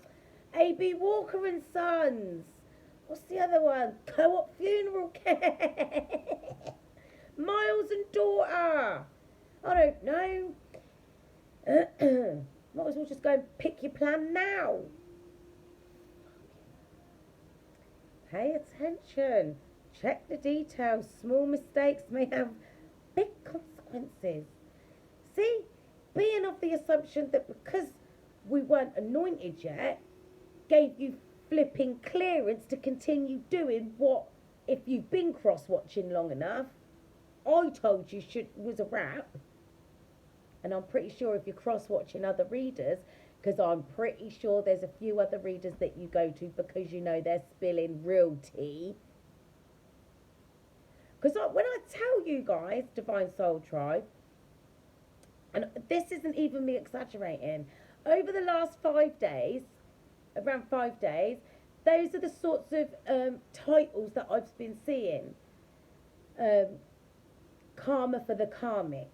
AB Walker and Sons. What's the other one? Co-op Funeral Care. Miles and Daughter. I don't know. Might as well just go and pick your plan now. Pay attention. Check the details. Small mistakes may have big consequences. See, being of the assumption that because we weren't anointed yet, gave you flipping clearance to continue doing what, if you've been cross-watching long enough, I told you was a wrap. And I'm pretty sure if you're cross-watching other readers, because I'm pretty sure there's a few other readers that you go to because you know they're spilling real tea. Because when I tell you guys, Divine Soul Tribe, and this isn't even me exaggerating, over the last 5 days, around 5 days, those are the sorts of titles that I've been seeing. Karma for the karmics.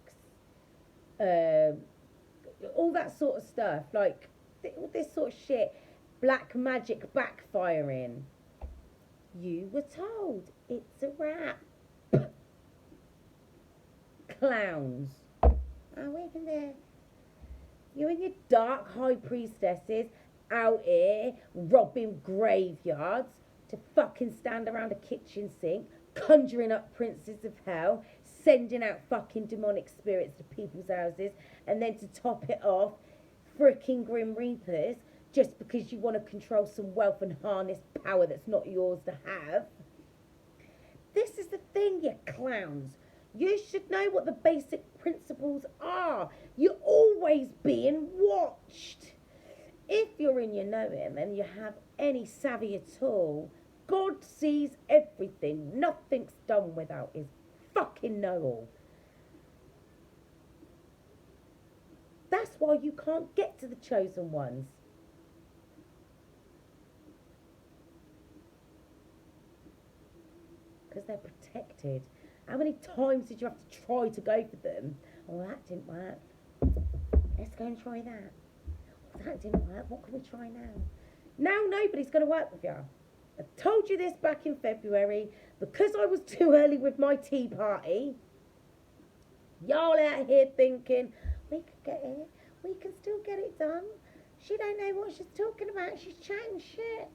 All that sort of stuff, like all this sort of shit. Black magic backfiring. You were told it's a wrap. Clowns. Oh, wait a minute. You and your dark high priestesses out here robbing graveyards to fucking stand around a kitchen sink, conjuring up princes of hell, sending out fucking demonic spirits to people's houses, and then to top it off, fricking Grim Reapers, just because you want to control some wealth and harness power that's not yours to have. This is the thing, you clowns. You should know what the basic principles are. You're always being watched. If you're in your knowing and you have any savvy at all, God sees everything. Nothing's done without his fucking know-all. That's why you can't get to the chosen ones. Because they're protected. How many times did you have to try to go for them? Oh, that didn't work. Let's go and try that. Oh, that didn't work. What can we try now? Now nobody's going to work with you. I told you this back in February. Because I was too early with my tea party, y'all out here thinking, we could get it. We can still get it done. She don't know what she's talking about. She's chatting shit.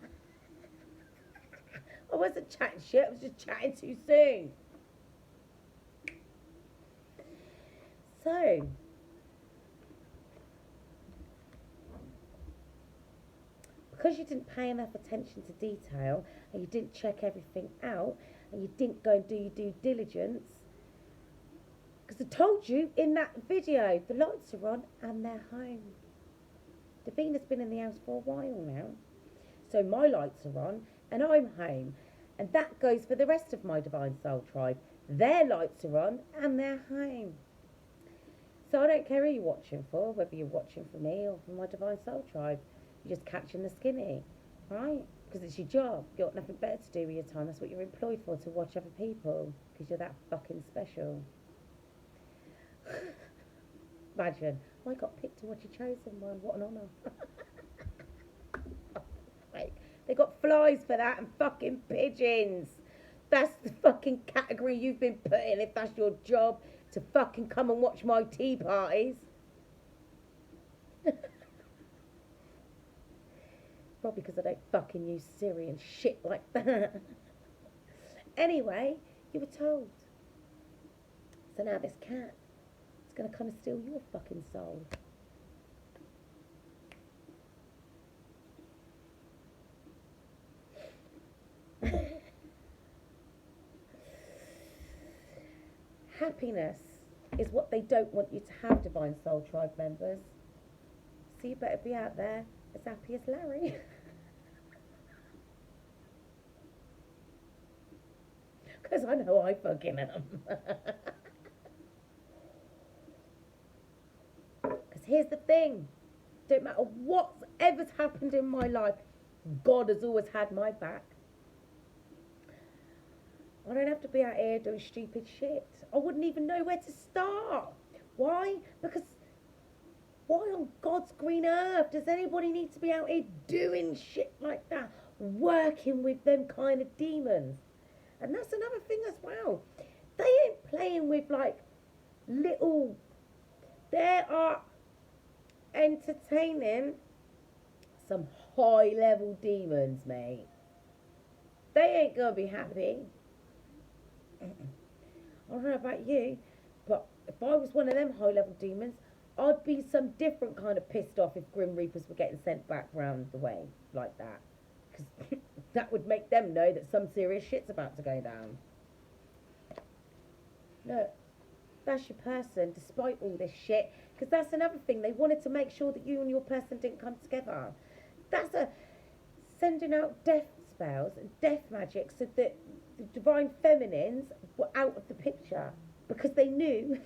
I wasn't chatting shit. I was just chatting too soon. So, because you didn't pay enough attention to detail and you didn't check everything out and you didn't go and do your due diligence, because I told you in that video, the lights are on and they're home. Divina's been in the house for a while now. So my lights are on and I'm home. And that goes for the rest of my Divine Soul Tribe. Their lights are on and they're home. So I don't care who you're watching for, whether you're watching for me or for my Divine Soul Tribe. You're just catching the skinny, right? Because it's your job. You've got nothing better to do with your time. That's what you're employed for, to watch other people. Because you're that fucking special. Imagine, I got picked to watch a chosen one. What an honour. They got flies for that and fucking pigeons. That's the fucking category you've been put in if that's your job, to fucking come and watch my tea parties. Probably because I don't fucking use Siri and shit like that. Anyway, you were told. So now this cat is going to come and steal your fucking soul. Happiness is what they don't want you to have, Divine Soul Tribe members. So you better be out there as happy as Larry. Because I know I fucking am. Because here's the thing. Don't matter whatever's happened in my life, God has always had my back. I don't have to be out here doing stupid shit. I wouldn't even know where to start. Why? Because Why on God's green earth does anybody need to be out here doing shit like that? Working with them kind of demons. And that's another thing as well. They ain't playing with like little, they are entertaining some high level demons, mate. They ain't gonna be happy. I don't know about you, but if I was one of them high level demons, I'd be some different kind of pissed off if Grim Reapers were getting sent back round the way like that. Because that would make them know that some serious shit's about to go down. Look, that's your person, despite all this shit. Because that's another thing. They wanted to make sure that you and your person didn't come together. That's a sending out death spells and death magic so that the divine feminines were out of the picture. Because they knew you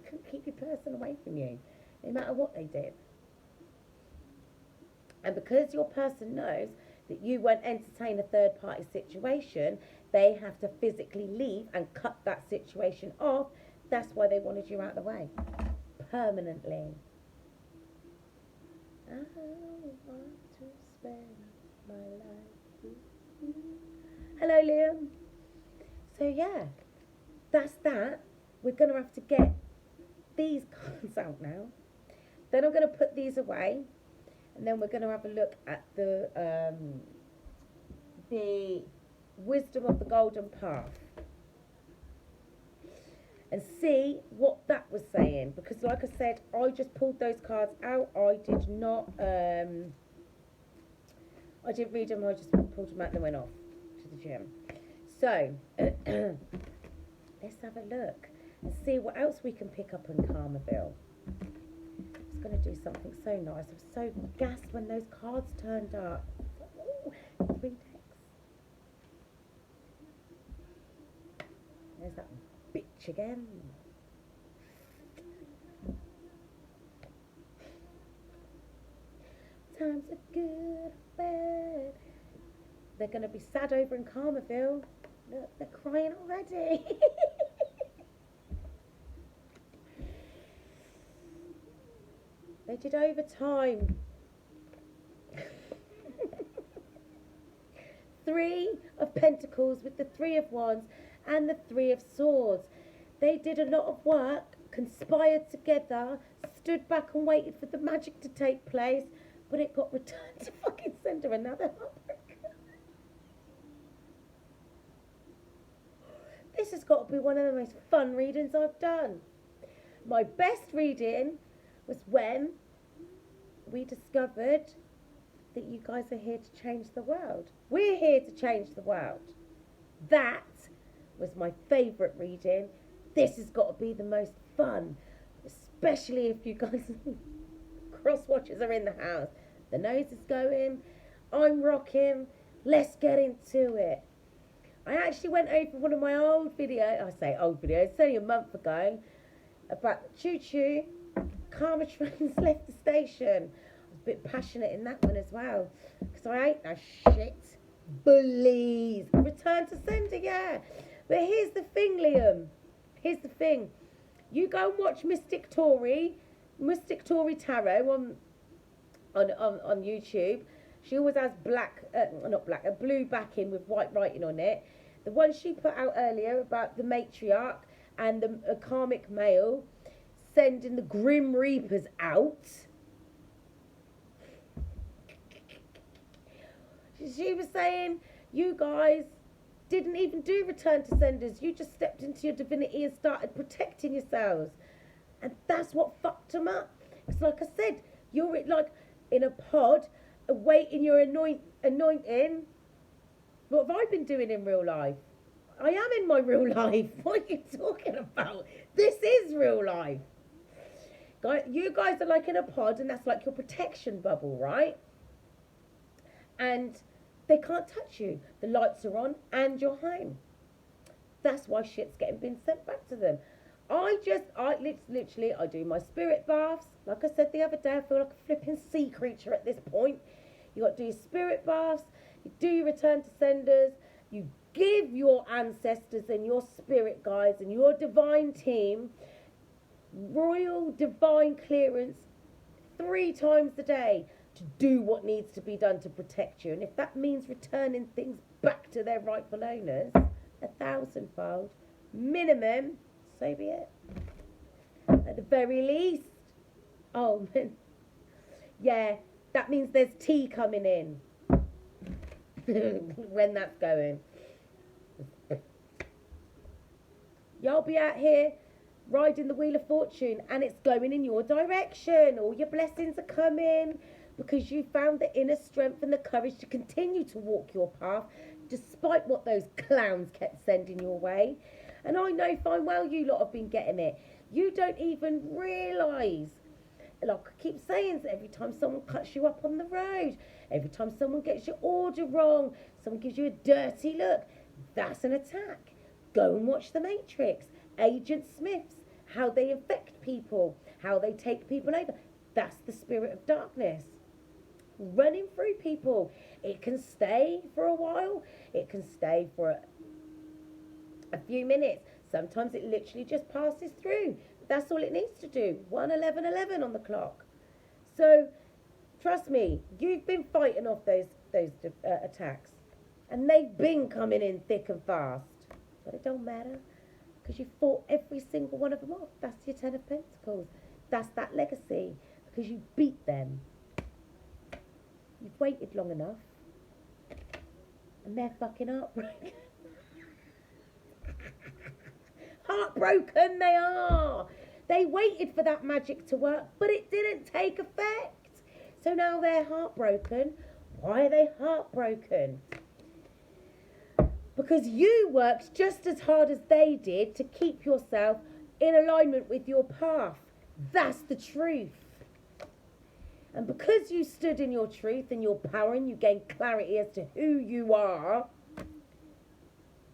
couldn't keep your person away from you, no matter what they did. And because your person knows that you won't entertain a third party situation, they have to physically leave and cut that situation off. That's why they wanted you out of the way. Permanently. I want to spend my life with you. Hello, Liam. So yeah, that's that. We're going to have to get these cards out now. Then I'm going to put these away. And then we're going to have a look at the Wisdom of the Golden Path. And see what that was saying. Because like I said, I just pulled those cards out. I did not, I didn't read them. I just pulled them out and then went off to the gym. So, let's have a look. And see what else we can pick up in Karmaville. Going to do something so nice. I was so gassed when those cards turned up. Ooh, 3 decks. There's that bitch again. Times are good, bad. They're going to be sad over in Karmaville. Look, they're crying already. They did overtime. 3 of Pentacles with the 3 of Wands and the 3 of Swords. They did a lot of work, conspired together, stood back and waited for the magic to take place, but it got returned to fucking sender and now they're heartbroken. This has got to be one of the most fun readings I've done. My best reading was when we discovered that you guys are here to change the world. We're here to change the world. That was my favourite reading. This has got to be the most fun, especially if you guys cross watchers are in the house. The nose is going, I'm rocking, let's get into it. I actually went over one of my old videos, I say old videos, it's only a month ago, about Choo Choo. Karma trains left the station. I was a bit passionate in that one as well. Because I ain't no shit. Bullies. Return to sender, yeah. But here's the thing, Liam. Here's the thing. You go and watch Mystic Tory Tarot on YouTube. She always has a blue backing with white writing on it. The one she put out earlier about the matriarch and the karmic male sending the Grim Reapers out. She was saying, you guys didn't even do return to senders. You just stepped into your divinity and started protecting yourselves. And that's what fucked them up. It's like I said, you're like in a pod, awaiting your anointing. What have I been doing in real life? I am in my real life. What are you talking about? This is real life. You guys are like in a pod, and that's like your protection bubble, right? And they can't touch you. The lights are on, and you're home. That's why shit's been sent back to them. I literally do my spirit baths. Like I said the other day, I feel like a flipping sea creature at this point. You got to do your spirit baths. You do your return to senders. You give your ancestors and your spirit guides and your divine team royal divine clearance 3 times a day to do what needs to be done to protect you. And if that means returning things back to their rightful owners, 1,000-fold minimum, so be it. At the very least. Oh, man. Yeah, that means there's tea coming in. When that's going. You'll be out here riding the wheel of fortune and it's going in your direction. All your blessings are coming because you found the inner strength and the courage to continue to walk your path despite what those clowns kept sending your way. And I know fine well you lot have been getting it. You don't even realise. Like I keep saying, every time someone cuts you up on the road, every time someone gets your order wrong, someone gives you a dirty look, that's an attack. Go and watch The Matrix, Agent Smiths, how they infect people, how they take people over. That's the spirit of darkness. Running through people. It can stay for a while. It can stay for a few minutes. Sometimes it literally just passes through. That's all it needs to do. 1:11:11 on the clock. So, trust me, you've been fighting off those attacks. And they've been coming in thick and fast. But it don't matter. Because you fought every single one of them off. That's your 10 of Pentacles. That's that legacy. Because you beat them. You've waited long enough. And they're fucking heartbroken. Heartbroken they are. They waited for that magic to work, but it didn't take effect. So now they're heartbroken. Why are they heartbroken? Because you worked just as hard as they did to keep yourself in alignment with your path. That's the truth. And because you stood in your truth and your power and you gained clarity as to who you are,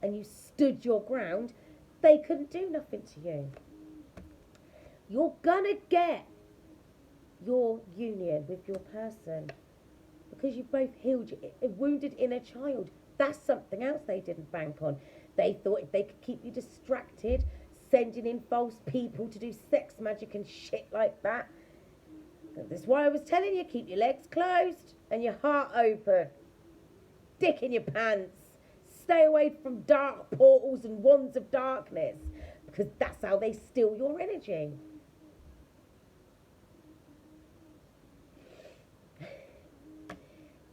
and you stood your ground, they couldn't do nothing to you. You're gonna get your union with your person because you both healed a wounded inner child. That's something else they didn't bank on. They thought if they could keep you distracted, sending in false people to do sex magic and shit like that. That's why I was telling you, keep your legs closed and your heart open. Dick in your pants. Stay away from dark portals and wands of darkness because that's how they steal your energy.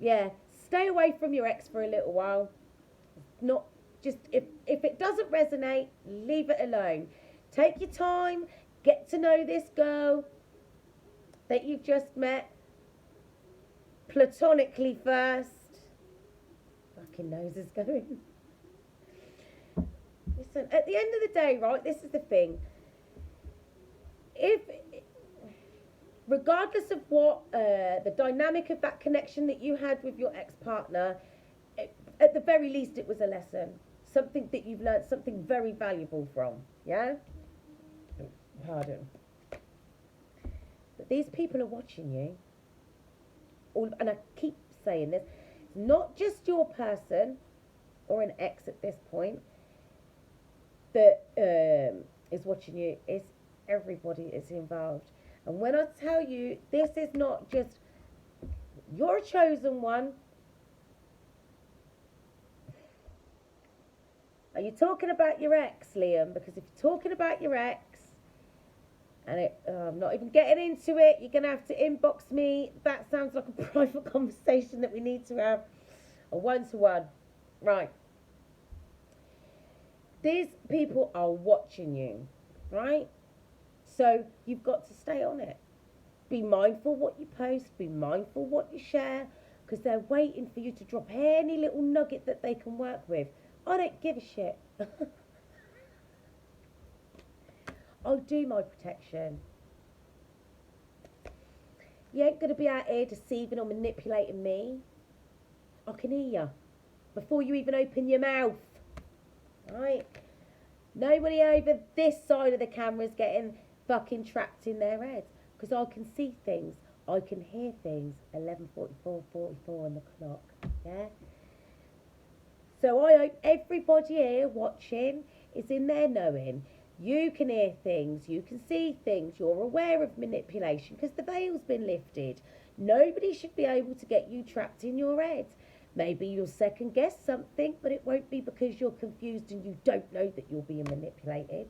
Yeah, stay away from your ex for a little while. Not just if it doesn't resonate, leave it alone. Take your time, get to know this girl that you've just met platonically first. Fucking nose is going. Listen, at the end of the day, right, this is the thing. Regardless of what the dynamic of that connection that you had with your ex-partner, at the very least it was a lesson. Something that you've learned, something very valuable from, yeah? Pardon. But these people are watching you. And I keep saying this. It's not just your person or an ex at this point that is watching you. It's everybody is involved. And when I tell you, this is not just, you're a chosen one. Are you talking about your ex, Liam? Because if you're talking about your ex, and I'm not even getting into it, you're going to have to inbox me. That sounds like a private conversation that we need to have. A one-to-one. Right. These people are watching you, right? So you've got to stay on it. Be mindful what you post. Be mindful what you share. Because they're waiting for you to drop any little nugget that they can work with. I don't give a shit. I'll do my protection. You ain't going to be out here deceiving or manipulating me. I can hear you before you even open your mouth. Right? Nobody over this side of the camera is getting fucking trapped in their heads. Because I can see things. I can hear things. 11:44 on the clock. Yeah? So I hope everybody here watching is in there knowing You can hear things, you can see things, you're aware of manipulation because the veil's been lifted. Nobody should be able to get you trapped in your head. Maybe you'll second guess something, but it won't be because you're confused and you don't know that you're being manipulated.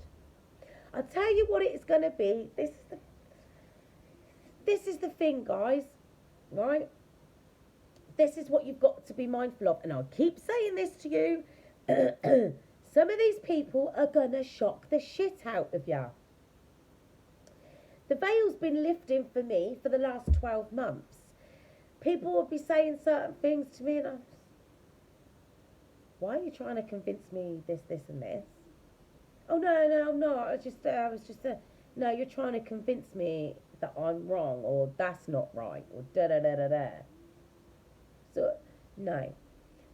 I'll tell you what it is going to be. This is the thing, guys, right? This is what you've got to be mindful of. And I'll keep saying this to you. Some of these people are going to shock the shit out of you. The veil's been lifting for me for the last 12 months. People will be saying certain things to me and I'm just, why are you trying to convince me this, and this? Oh, no, I'm not. No, you're trying to convince me that I'm wrong or that's not right or da-da-da-da-da. So, no.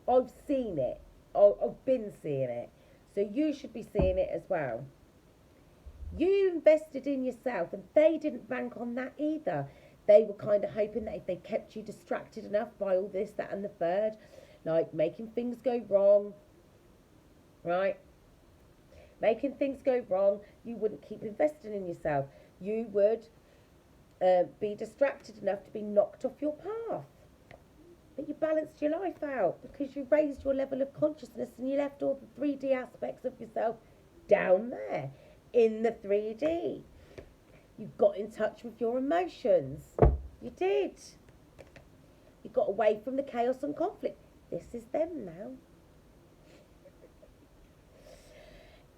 I've seen it. I've been seeing it. So you should be seeing it as well. You invested in yourself and they didn't bank on that either. They were kind of hoping that if they kept you distracted enough by all this, that and the third, like making things go wrong, right? Making things go wrong, you wouldn't keep investing in yourself. You would be distracted enough to be knocked off your path. But you balanced your life out because you raised your level of consciousness and you left all the 3D aspects of yourself down there in the 3D. You got in touch with your emotions. You did. You got away from the chaos and conflict. This is them now.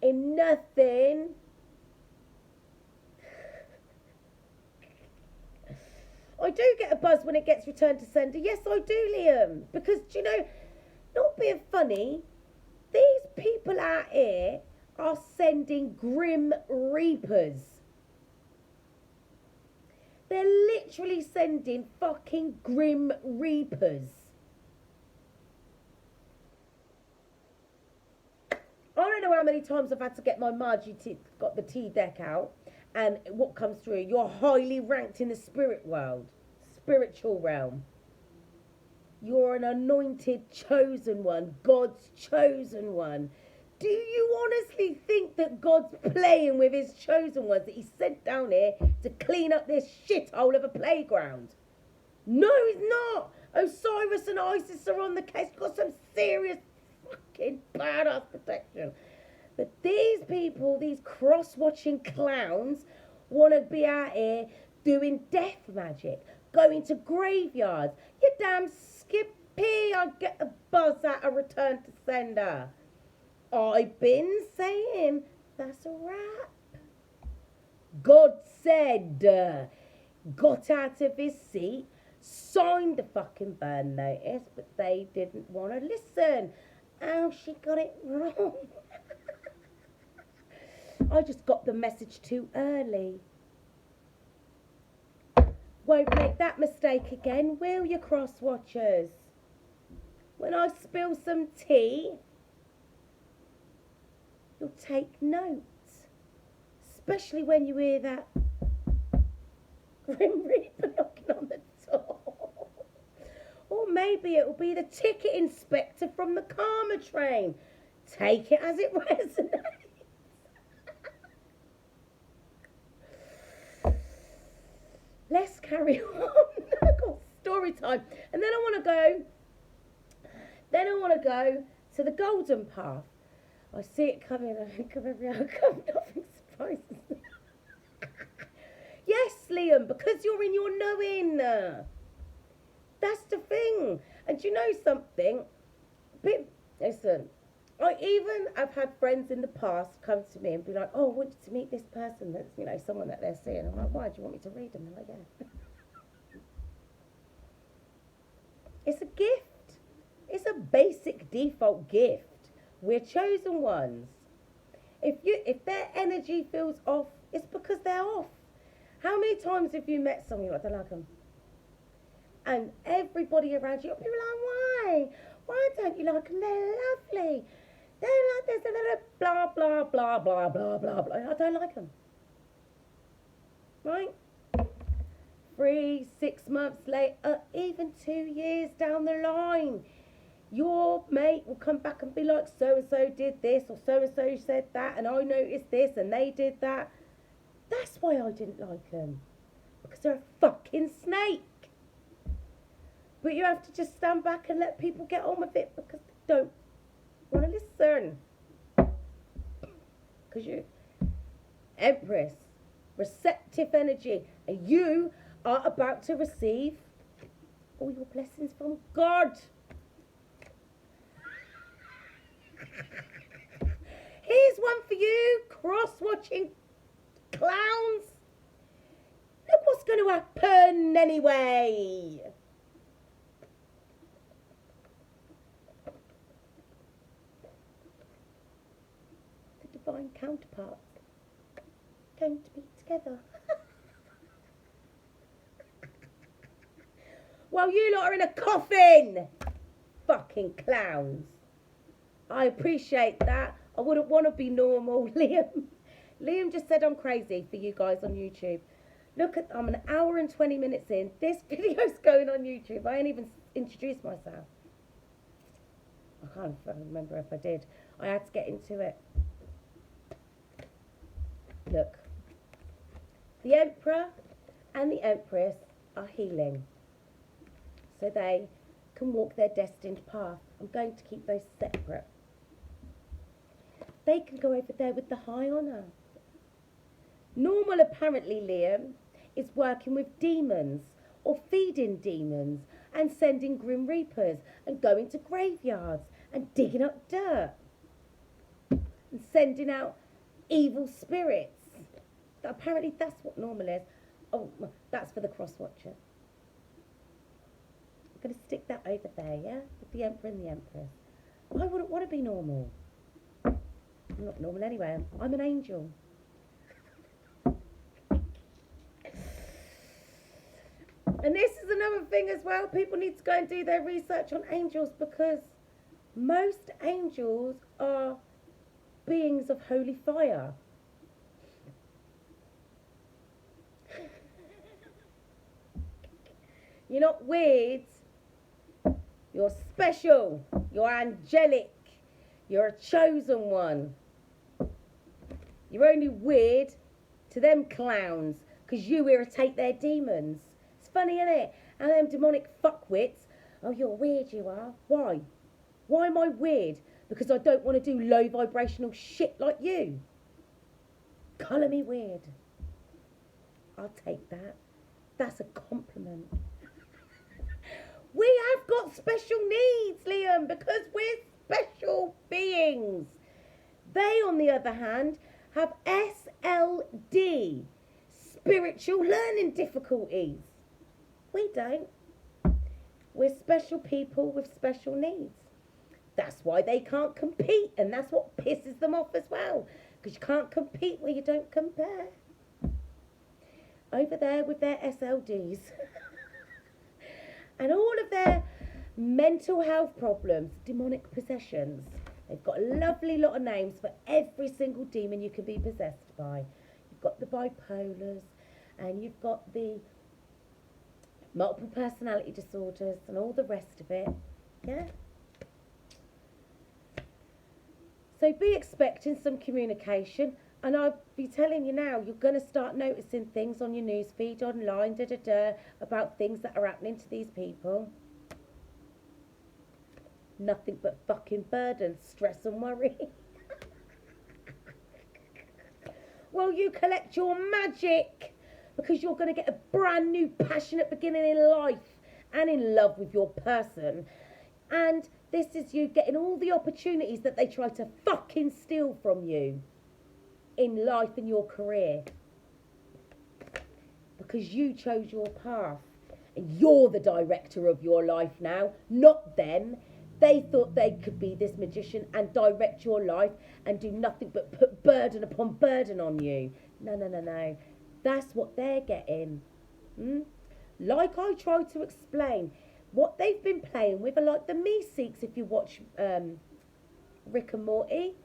In nothing. I do get a buzz when it gets returned to sender. Yes, I do, Liam. Because, you know, not being funny, these people out here are sending grim reapers. They're literally sending fucking grim reapers. I don't know how many times I've had to get my Margie got the tea deck out. And what comes through? You're highly ranked in the spirit world. Spiritual realm. You're an anointed chosen one. God's chosen one. Do you honestly think that God's playing with his chosen ones that he sent down here to clean up this shithole of a playground? No, he's not. Osiris and Isis are on the case. Got some serious fucking badass protection. But these people, these cross-watching clowns, want to be out here doing death magic, going to graveyards. You damn skippy, I'd get a buzz at a return to sender. I've been saying that's a wrap. God said, got out of his seat, signed the fucking burn notice, but they didn't want to listen. Oh, she got it wrong. I just got the message too early. Won't make that mistake again, will you, cross-watchers? When I spill some tea, you'll take notes. Especially when you hear that Grim Reaper knocking on the door. Or maybe it'll be the ticket inspector from the karma train. Take it as it resonates. Let's carry on. I've got story time. And then I want to go to the golden path. I see it coming. I think of every outcome. Nothing surprises me. Yes, Liam, because you're in your knowing. That's the thing. And you know something? Listen, I've had friends in the past come to me and be like, oh, I want you to meet this person that's, you know, someone that they're seeing. I'm like, why? Do you want me to read them? They're like, yeah. It's a gift. It's a basic default gift. We're chosen ones. If their energy feels off, it's because they're off. How many times have you met someone you're like, I don't like them? And everybody around you, people are like, why? Why don't you like them? They're lovely. They're like this, blah, blah, blah, blah, blah, blah, blah. I don't like them. Right? 3, 6 months later, even 2 years down the line, your mate will come back and be like, so-and-so did this, or so-and-so said that, and I noticed this, and they did that. That's why I didn't like them. Because they're a fucking snake. But you have to just stand back and let people get on with it because they don't want to listen. Because you, Empress, receptive energy, and you are about to receive all your blessings from God. Here's one for you, cross-watching clowns. Look what's going to happen anyway. The divine counterparts going to be together. Well, you lot are in a coffin. Fucking clowns. I appreciate that. I wouldn't want to be normal. Liam just said I'm crazy for you guys on YouTube. Look at, I'm an hour and 20 minutes in. This video's going on YouTube. I ain't even introduced myself. I can't remember if I did. I had to get into it. Look. The Emperor and the Empress are healing. So they can walk their destined path. I'm going to keep those separate. They can go over there with the high honour. Normal, apparently, Liam, is working with demons or feeding demons and sending grim reapers and going to graveyards and digging up dirt and sending out evil spirits. Apparently, that's what normal is. Oh, that's for the cross-watcher. I'm going to stick that over there, yeah? With the Emperor and the Empress. I wouldn't want to be normal. I'm not normal anyway. I'm an angel. And this is another thing as well. People need to go and do their research on angels because most angels are beings of holy fire. You're not weird. You're special. You're angelic. You're a chosen one. You're only weird to them clowns because you irritate their demons. It's funny, isn't it? And them demonic fuckwits. Oh, you're weird, you are. Why? Why am I weird? Because I don't want to do low vibrational shit like you. Colour me weird. I'll take that. That's a compliment. We have got special needs, Liam, because we're special beings. They, on the other hand, have SLD, spiritual learning difficulties. We don't. We're special people with special needs. That's why they can't compete, and that's what pisses them off as well, because you can't compete where you don't compare. Over there with their SLDs. And all of their mental health problems, demonic possessions. They've got a lovely lot of names for every single demon you can be possessed by. You've got the bipolars, and you've got the multiple personality disorders, and all the rest of it. Yeah? So be expecting some communication. And I'll be telling you now, you're going to start noticing things on your news feed, online, about things that are happening to these people. Nothing but fucking burden, stress and worry. Well, you collect your magic because you're going to get a brand new passionate beginning in life and in love with your person. And this is you getting all the opportunities that they try to fucking steal from you in life and your career, because you chose your path and you're the director of your life now, not them. They thought they could be this magician and direct your life and do nothing but put burden upon burden on you. No. That's what they're getting. Like I tried to explain, what they've been playing with are like the Meeseeks. If you watch Rick and Morty,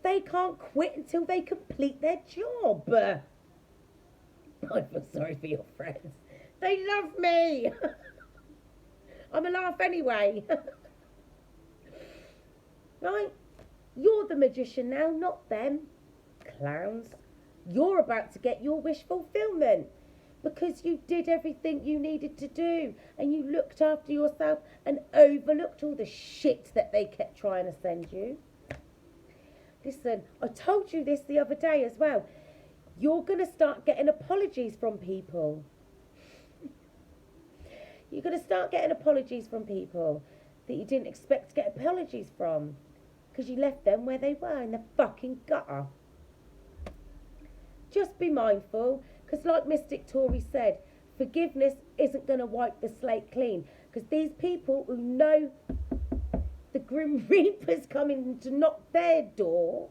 they can't quit until they complete their job. I feel sorry for your friends. They love me. I'm a laugh anyway. right? You're the magician now, not them. Clowns. You're about to get your wish fulfillment because you did everything you needed to do and you looked after yourself and overlooked all the shit that they kept trying to send you. Listen, I told you this the other day as well. You're going to start getting apologies from people. You're going to start getting apologies from people that you didn't expect to get apologies from because you left them where they were, in the fucking gutter. Just be mindful, because like Mystic Tory said, forgiveness isn't going to wipe the slate clean, because these people who know the Grim Reaper's coming to knock their door,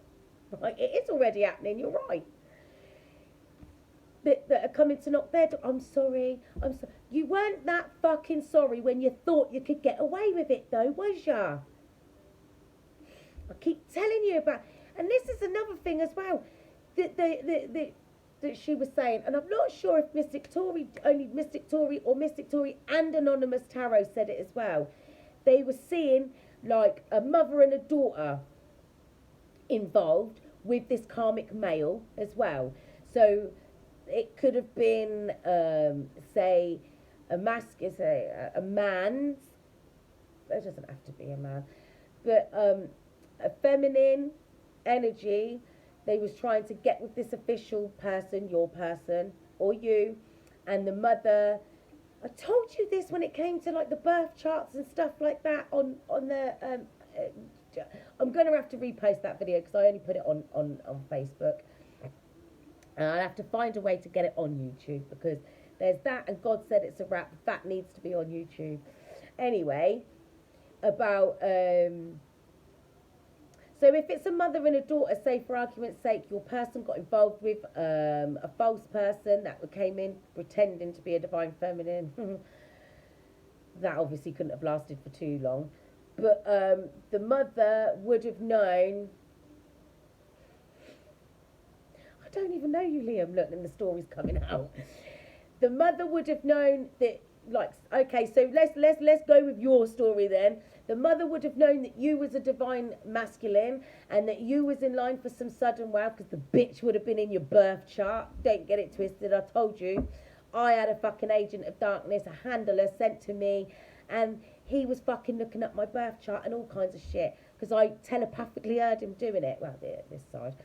right, it is already happening, you're right, that are coming to knock their door. I'm sorry. You weren't that fucking sorry when you thought you could get away with it, though, was ya? I keep telling you about, and this is another thing as well, that she was saying, and I'm not sure if Mystic Tory or Mystic Tory and Anonymous Tarot said it as well. They were seeing like a mother and a daughter involved with this karmic male as well. So it could have been, say, a man's. It doesn't have to be a man, but a feminine energy. They was trying to get with this official person, your person, or you, and the mother. I told you this when it came to like the birth charts and stuff like that on the. I'm going to have to repost that video because I only put it on Facebook. And I'll have to find a way to get it on YouTube because there's that, and God said it's a wrap. That needs to be on YouTube. Anyway, about. So if it's a mother and a daughter, say for argument's sake, your person got involved with a false person that came in pretending to be a divine feminine. That obviously couldn't have lasted for too long. But the mother would have known. I don't even know you, Liam. Look, and the story's coming out. The mother would have known that, like, okay, so let's go with your story then. The mother would have known that you was a divine masculine and that you was in line for some sudden wealth because the bitch would have been in your birth chart. Don't get it twisted. I told you. I had a fucking agent of darkness, a handler sent to me, and he was fucking looking up my birth chart and all kinds of shit because I telepathically heard him doing it. Well, this side.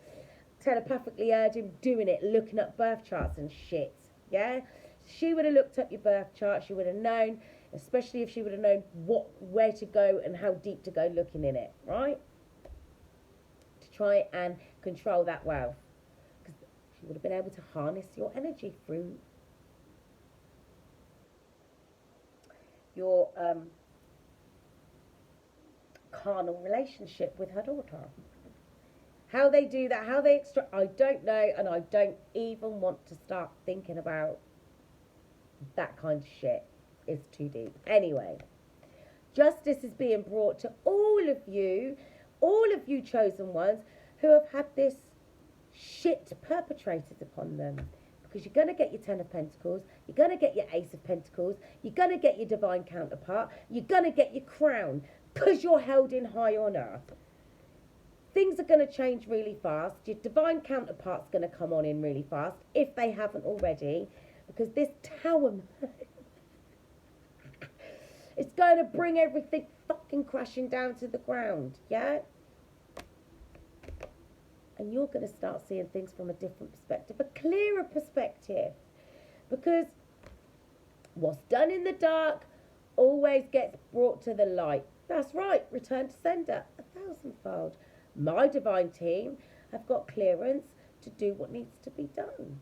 Telepathically heard him doing it, looking up birth charts and shit. Yeah? She would have looked up your birth chart. She would have known, especially if she would have known where to go and how deep to go looking in it, right? To try and control that wealth. Because she would have been able to harness your energy through your carnal relationship with her daughter. How they do that, how they I don't know, and I don't even want to start thinking about that kind of shit. It's too deep. Anyway, justice is being brought to all of you chosen ones who have had this shit perpetrated upon them. Because you're going to get your Ten of Pentacles, you're going to get your Ace of Pentacles, you're going to get your divine counterpart, you're going to get your crown, because you're held in high honour. Things are going to change really fast. Your divine counterpart's going to come on in really fast, if they haven't already, because this Tower, it's going to bring everything fucking crashing down to the ground, yeah? And you're going to start seeing things from a different perspective, a clearer perspective, because what's done in the dark always gets brought to the light. That's right, return to sender, 1,000-fold. My divine team have got clearance to do what needs to be done.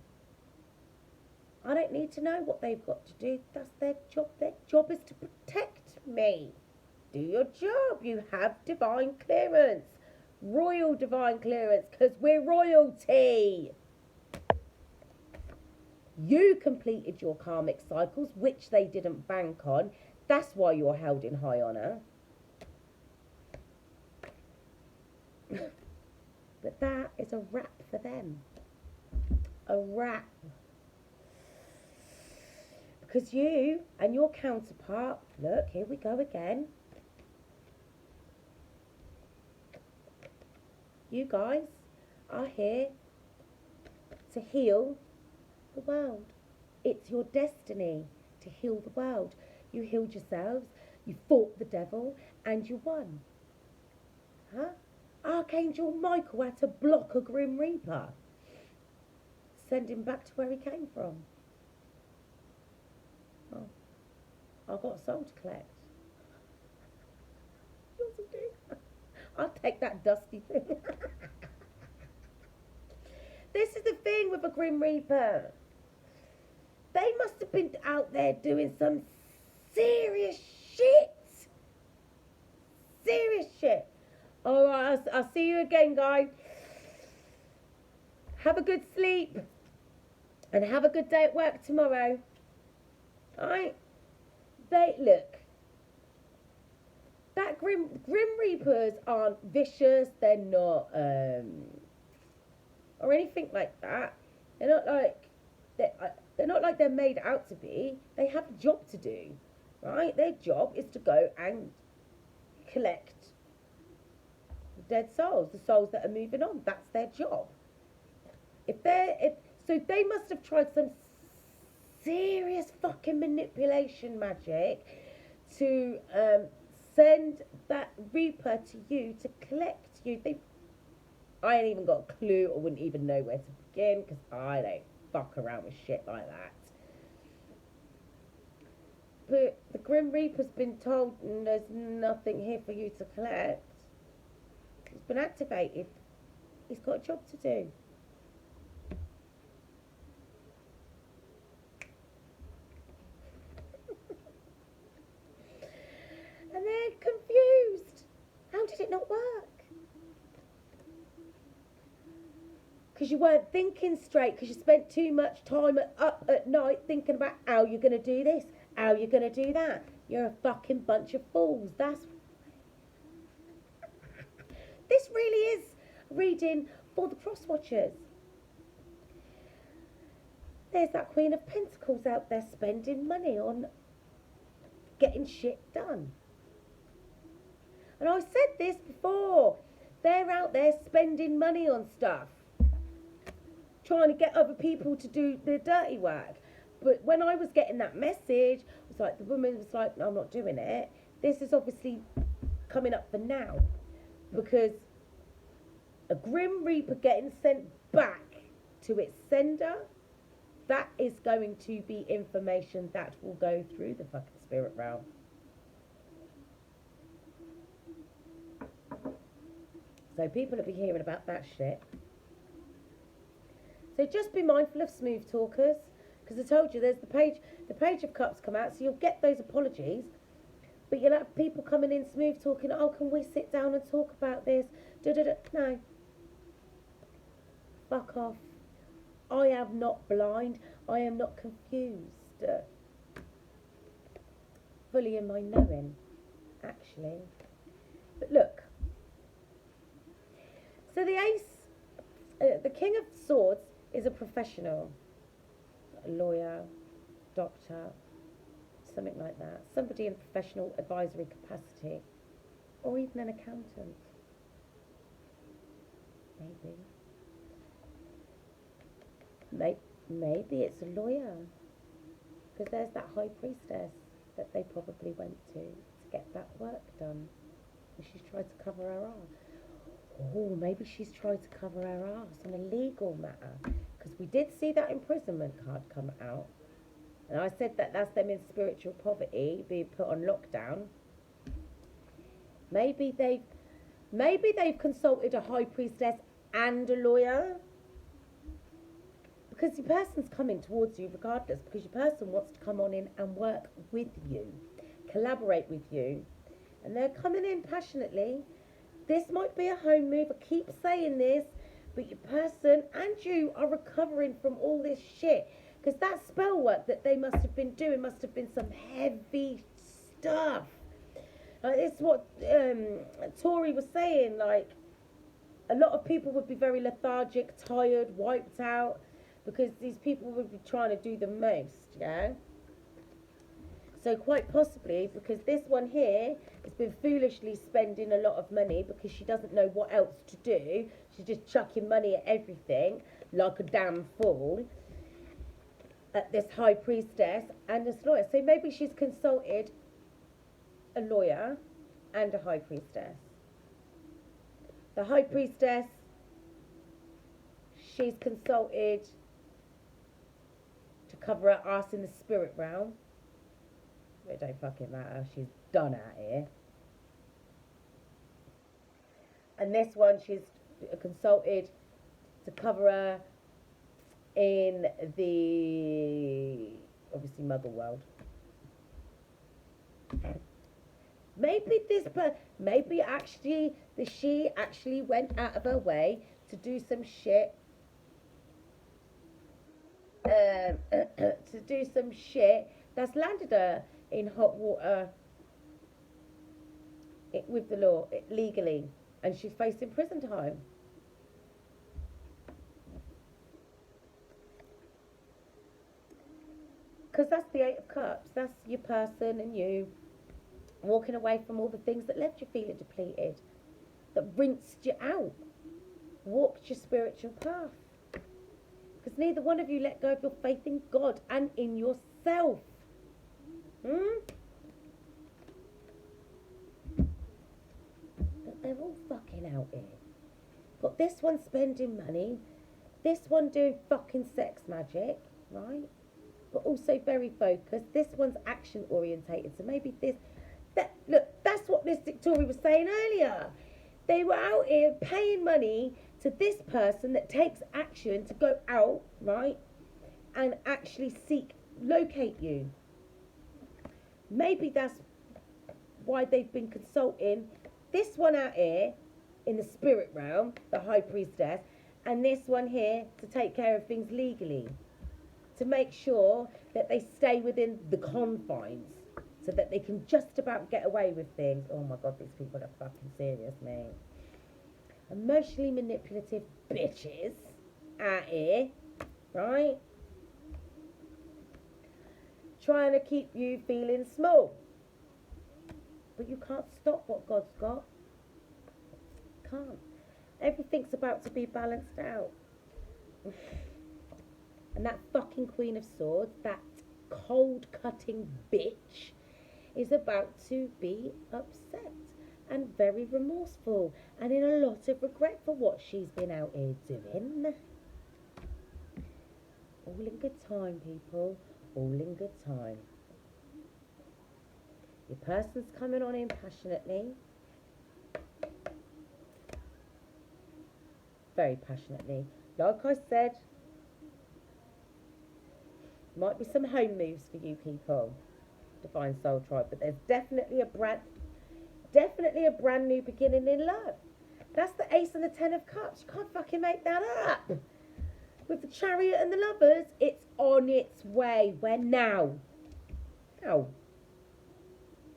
I don't need to know what they've got to do. That's their job. Their job is to protect me. Do your job. You have divine clearance. Royal divine clearance, because we're royalty. You completed your karmic cycles, which they didn't bank on. That's why you're held in high honour. But that is a wrap for them. A wrap. Because you and your counterpart, look, here we go again. You guys are here to heal the world. It's your destiny to heal the world. You healed yourselves, you fought the devil, and you won. Huh? Archangel Michael had to block a Grim Reaper. Send him back to where he came from. Oh, I've got a soul to collect. I'll take that dusty thing. This is the thing with a Grim Reaper. They must have been out there doing some serious shit. Serious shit. Alright, I'll see you again, guys. Have a good sleep. And have a good day at work tomorrow. Alright? Look. That Grim Reapers aren't vicious. They're not, or anything like that. They're not like, they're not like they're made out to be. They have a job to do, right? Their job is to go and collect dead souls, the souls that are moving on. That's their job. So they must have tried some serious fucking manipulation magic to send that Reaper to you to collect you. I ain't even got a clue. I wouldn't even know where to begin because I don't fuck around with shit like that. But the Grim Reaper's been told there's nothing here for you to collect. He's been activated. He's got a job to do. And they're confused. How did it not work? Because you weren't thinking straight, because you spent too much time up at night thinking about how you're going to do this, how you're going to do that. You're a fucking bunch of fools. This really is reading for the cross watchers. There's that Queen of Pentacles out there spending money on getting shit done. And I said this before. They're out there spending money on stuff, trying to get other people to do the dirty work. But when I was getting that message, it was like, the woman was like, no, I'm not doing it. This is obviously coming up for now, because a Grim Reaper getting sent back to its sender, that is going to be information that will go through the fucking spirit realm. So people will be hearing about that shit. So just be mindful of smooth talkers, because I told you there's the page of cups come out, so you'll get those apologies, but you'll have people coming in smooth talking, oh, can we sit down and talk about this? No. Fuck off. I am not blind. I am not confused. Fully in my knowing, actually. But look. So the Ace, the King of Swords is a professional. A lawyer, doctor, something like that. Somebody in professional advisory capacity. Or even an accountant. Maybe it's a lawyer, because there's that high priestess that they probably went to get that work done, and she's tried to cover her ass. Oh, maybe she's tried to cover her ass on a legal matter, because we did see that imprisonment card come out, and I said that that's them in spiritual poverty being put on lockdown. Maybe they've consulted a high priestess and a lawyer. Because your person's coming towards you regardless, because your person wants to come on in and work with you, collaborate with you, and they're coming in passionately. This might be a home move, I keep saying this, but your person and you are recovering from all this shit, because that spell work that they must have been doing must have been some heavy stuff. It's what Tori was saying, like, a lot of people would be very lethargic, tired, wiped out, because these people would be trying to do the most, yeah? So quite possibly, because this one here has been foolishly spending a lot of money because she doesn't know what else to do. She's just chucking money at everything like a damn fool. At this high priestess and this lawyer. So maybe she's consulted a lawyer and a high priestess. The high priestess, she's consulted to cover her ass in the spirit realm. It don't fucking matter. She's done out here. And this one, she's consulted to cover her in the obviously muggle world. Maybe she actually went out of her way to do some shit. To do some shit that's landed her in hot water with the law legally, and she's facing prison time. Because that's the Eight of Cups. That's your person and you walking away from all the things that left you feeling depleted, that rinsed you out, walked your spiritual path. Because neither one of you let go of your faith in God and in yourself. But they're all fucking out here. Got this one spending money, this one doing fucking sex magic, right? But also very focused. This one's action orientated. So maybe look, that's what this Victoria was saying earlier. They were out here paying money to this person that takes action to go out, right, and actually locate you. Maybe that's why they've been consulting this one out here in the spirit realm, the high priestess, and this one here to take care of things legally, to make sure that they stay within the confines so that they can just about get away with things. Oh my God, these people are fucking serious, mate. Emotionally manipulative bitches out here, right? Trying to keep you feeling small. But you can't stop what God's got. Can't. Everything's about to be balanced out. And that fucking Queen of Swords, that cold-cutting bitch, is about to be upset and very remorseful and in a lot of regret for what she's been out here doing. All in good time, people. All in good time. Your person's coming on in passionately. Very passionately. Like I said, might be some home moves for you people, Divine Soul Tribe, but there's definitely a brand new beginning in love. That's the Ace and the Ten of Cups. You can't fucking make that up. With the Chariot and the Lovers, it's on its way. Where now? Now.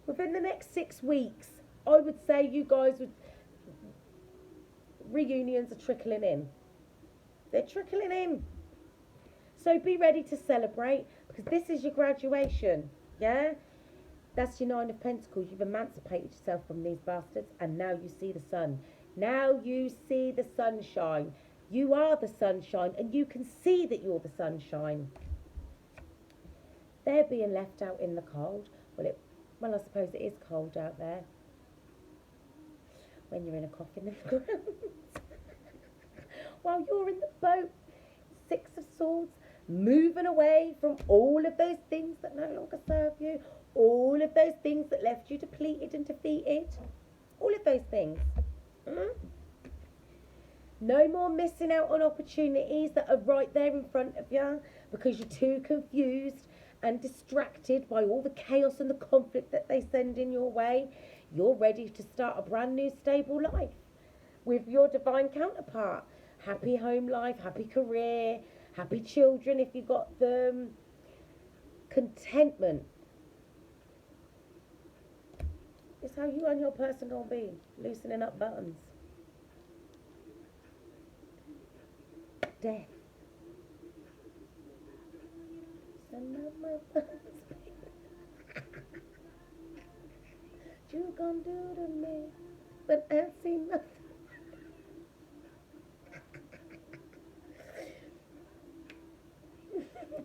Within the next 6 weeks, I would say you guys would... Reunions are trickling in. They're trickling in. So be ready to celebrate, because this is your graduation, yeah? That's your Nine of Pentacles. You've emancipated yourself from these bastards, and now you see the sun. Now you see the sunshine. You are the sunshine, and you can see that you're the sunshine. They're being left out in the cold. Well, I suppose it is cold out there when you're in a coffin in the ground. While you're in the boat, Six of Swords, moving away from all of those things that no longer serve you, all of those things that left you depleted and defeated, all of those things. No more missing out on opportunities that are right there in front of you because you're too confused and distracted by all the chaos and the conflict that they send in your way. You're ready to start a brand new stable life with your divine counterpart. Happy home life, happy career, happy children if you got them. Contentment. It's how you and your person gonna be, loosening up buttons. Death. Some of my buttons. you gonna do to me? But I ain't seen nothing.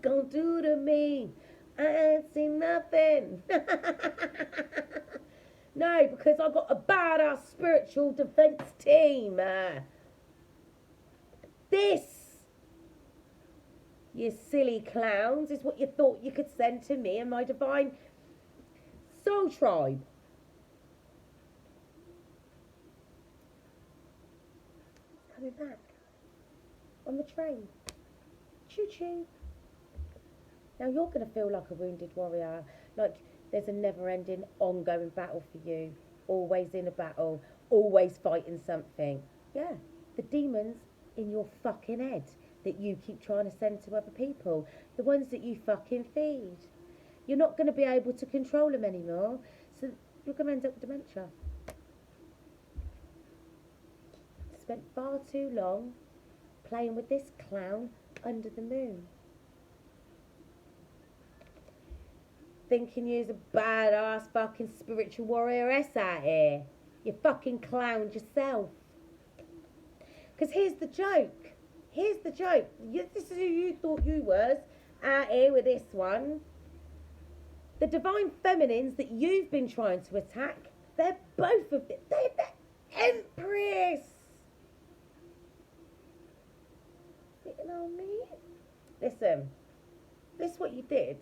Gonna do to me? I ain't seen nothing. No, because I got a badass spiritual defense team. This, you silly clowns, is what you thought you could send to me and my divine soul tribe. Coming back on the train. Choo choo. Now you're going to feel like a wounded warrior, like there's a never-ending, ongoing battle for you. Always in a battle, always fighting something. Yeah, the demons in your fucking head that you keep trying to send to other people, the ones that you fucking feed. You're not going to be able to control them anymore, so you're going to end up with dementia. Spent far too long playing with this clown under the moon. Thinking you's a badass fucking spiritual warrioress out here. You fucking clowned yourself. Because here's the joke. Here's the joke. This is who you thought you was out here with this one. The divine feminines that you've been trying to attack, they're both of them. They're the Empress. Sitting on me. Listen, this is what you did.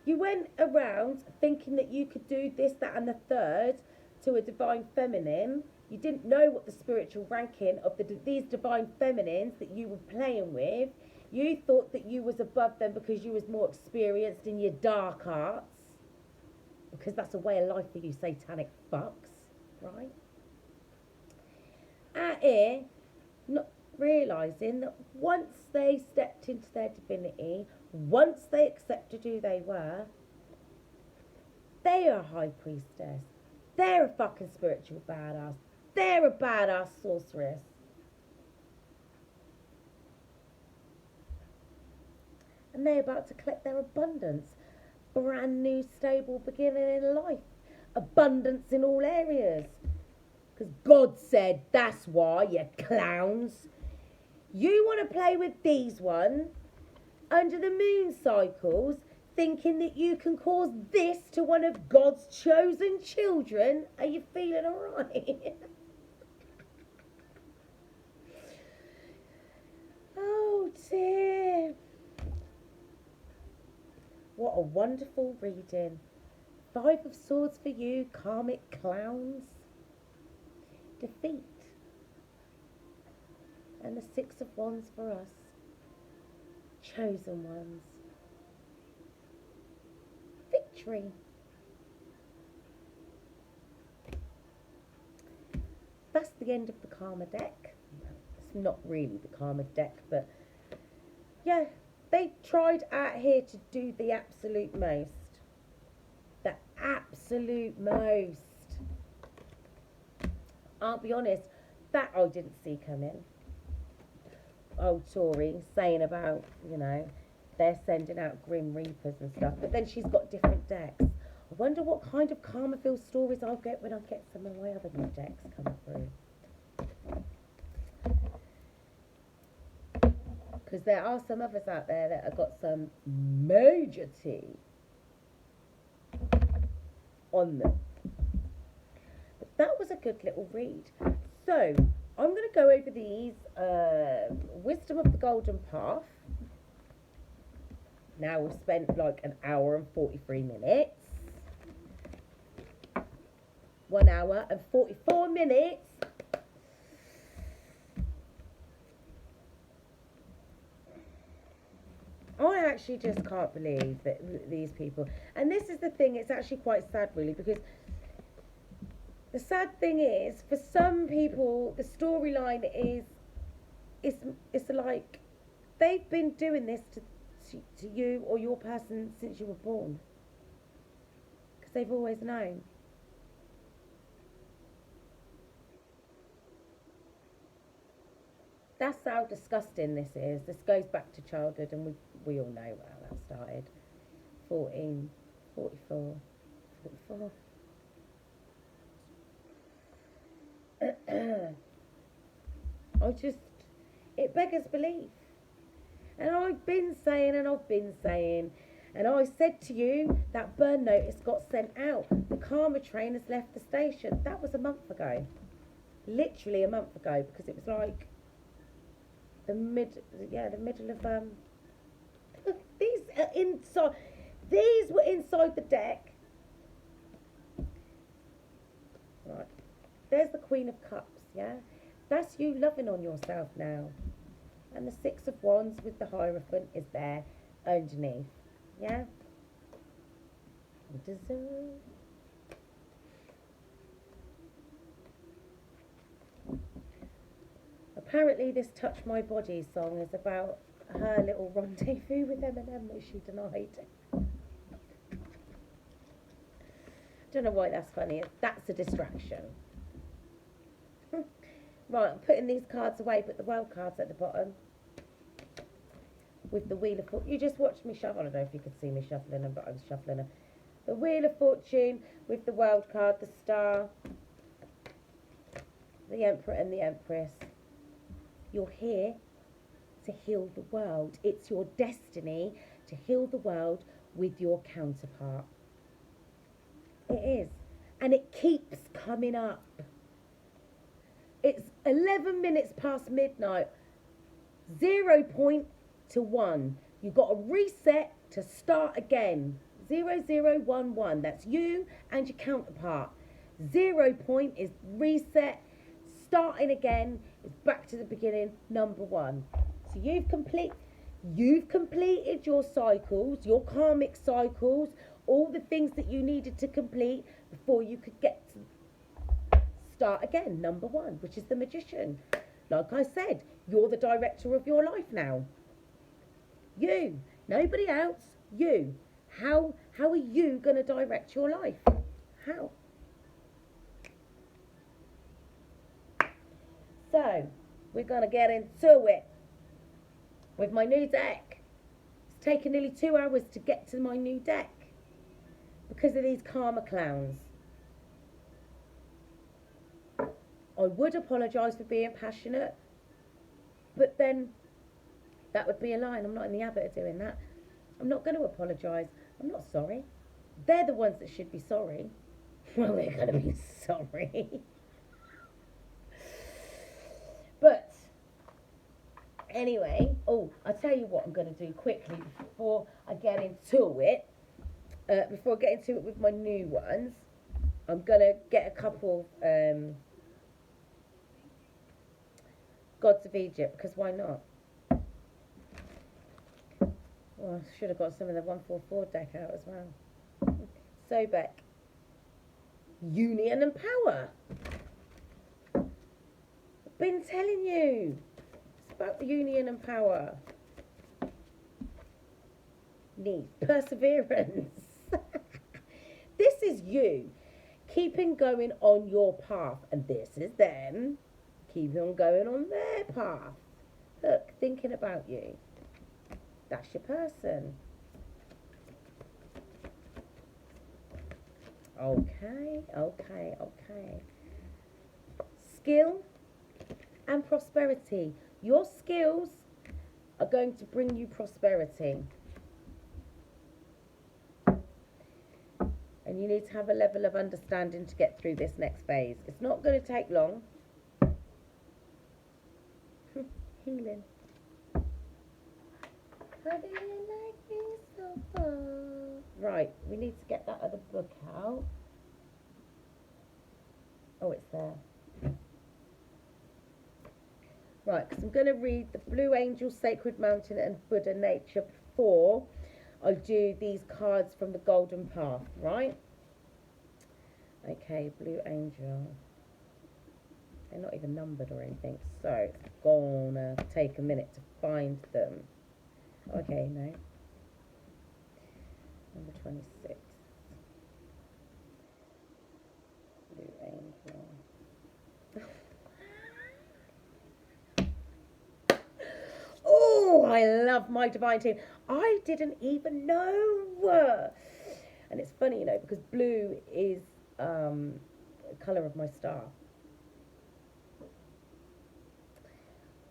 You went around thinking that you could do this, that and the third to a divine feminine. You didn't know what the spiritual ranking of these divine feminines that you were playing with. You thought that you was above them because you was more experienced in your dark arts. Because that's a way of life for you satanic fucks, right? Out here, not realising that once they stepped into their divinity, once they accepted who they were, they are a high priestess. They're a fucking spiritual badass. They're a badass sorceress. And they're about to collect their abundance. Brand new stable beginning in life. Abundance in all areas. Because God said, that's why, you clowns. You want to play with these ones under the moon cycles, thinking that you can cause this to one of God's chosen children. Are you feeling alright? Oh dear. What a wonderful reading. 5 of Swords for you, karmic clowns. Defeat. And the 6 of Wands for us. Chosen ones. Victory. That's the end of the karma deck. It's not really the karma deck, but yeah, they tried out here to do the absolute most. The absolute most. I'll be honest, that I didn't see coming. Old Tory saying about, they're sending out Grim Reapers and stuff, but then she's got different decks. I wonder what kind of karma-filled stories I'll get when I get some of my other new decks coming through. Because there are some others out there that have got some major tea on them. But that was a good little read. So, I'm going to go over these Wisdom of the Golden Path. Now we've spent like an hour and 43 minutes. 1 hour and 44 minutes. I actually just can't believe that these people... And this is the thing, it's actually quite sad really, because the sad thing is, for some people, the storyline is... It's like, they've been doing this to you or your person since you were born. Because they've always known. That's how disgusting this is. This goes back to childhood, and we all know how that started. 14, 44, 44. I just, it beggars belief. And I've been saying, and I said to you that burn notice got sent out. The karma train has left the station. That was a month ago. Literally a month ago, because it was like the middle of these are inside. These were inside the deck. Right. There's the Queen of Cups, yeah? That's you loving on yourself now. And the Six of Wands with the Hierophant is there underneath, yeah? Apparently this Touch My Body song is about her little rendezvous with Eminem that she denied. Don't know why that's funny. That's a distraction. Right, I'm putting these cards away, but the world cards at the bottom. With the Wheel of Fortune. You just watched me shuffle. I don't know if you could see me shuffling them, but I was shuffling them. The Wheel of Fortune with the world card, the Star, the Emperor and the Empress. You're here to heal the world. It's your destiny to heal the world with your counterpart. It is. And it keeps coming up. It's 11 minutes past midnight. 0 point to 1. You've got to reset to start again. 0011. That's you and your counterpart. 0 point is reset. Starting again is back to the beginning, number 1. So you've completed your cycles, your karmic cycles, all the things that you needed to complete before you could get to start again, number 1, which is the Magician. Like I said, you're the director of your life now. You, nobody else, you. How are you going to direct your life? How? So, we're going to get into it with my new deck. It's taken nearly 2 hours to get to my new deck because of these karma clowns. I would apologise for being passionate, but then that would be a lie, and I'm not in the habit of doing that. I'm not going to apologise. I'm not sorry. They're the ones that should be sorry. Well, they're going to be sorry. But anyway, I'll tell you what I'm going to do quickly before I get into it. Before I get into it with my new ones, I'm going to get a couple Gods of Egypt, because why not? Well, I should have got some of the 144 deck out as well. So, Beck, Union and Power. I've been telling you. It's about union and power. Need perseverance. This is you keeping going on your path, and this is them keeping on going on their path. Look, thinking about you. That's your person. Okay. Skill and prosperity. Your skills are going to bring you prosperity. And you need to have a level of understanding to get through this next phase. It's not going to take long. Healing. How do you like me so far? Right, we need to get that other book out. Oh, it's there. Right, because I'm going to read the Blue Angel, Sacred Mountain and Buddha Nature before I do these cards from the Golden Path, right? Okay, Blue Angel. They're not even numbered or anything, so it's gonna take a minute to find them. Okay, no. Number 26. Blue Angel. Oh, I love my divine team. I didn't even know. And it's funny, you know, because blue is the colour of my star.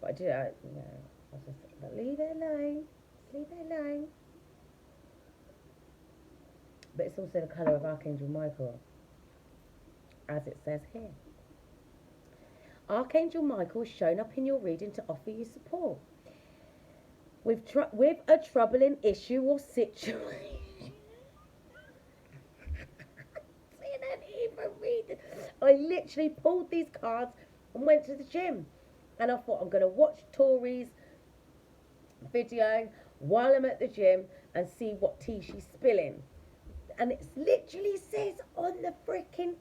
But I do, no, I just, but leave it alone. Just leave it alone. But it's also the colour of Archangel Michael, as it says here. Archangel Michael has shown up in your reading to offer you support. With a troubling issue or situation. I didn't even read it. I literally pulled these cards and went to the gym. And I thought, I'm going to watch Tori's video while I'm at the gym and see what tea she's spilling. And it literally says on the freaking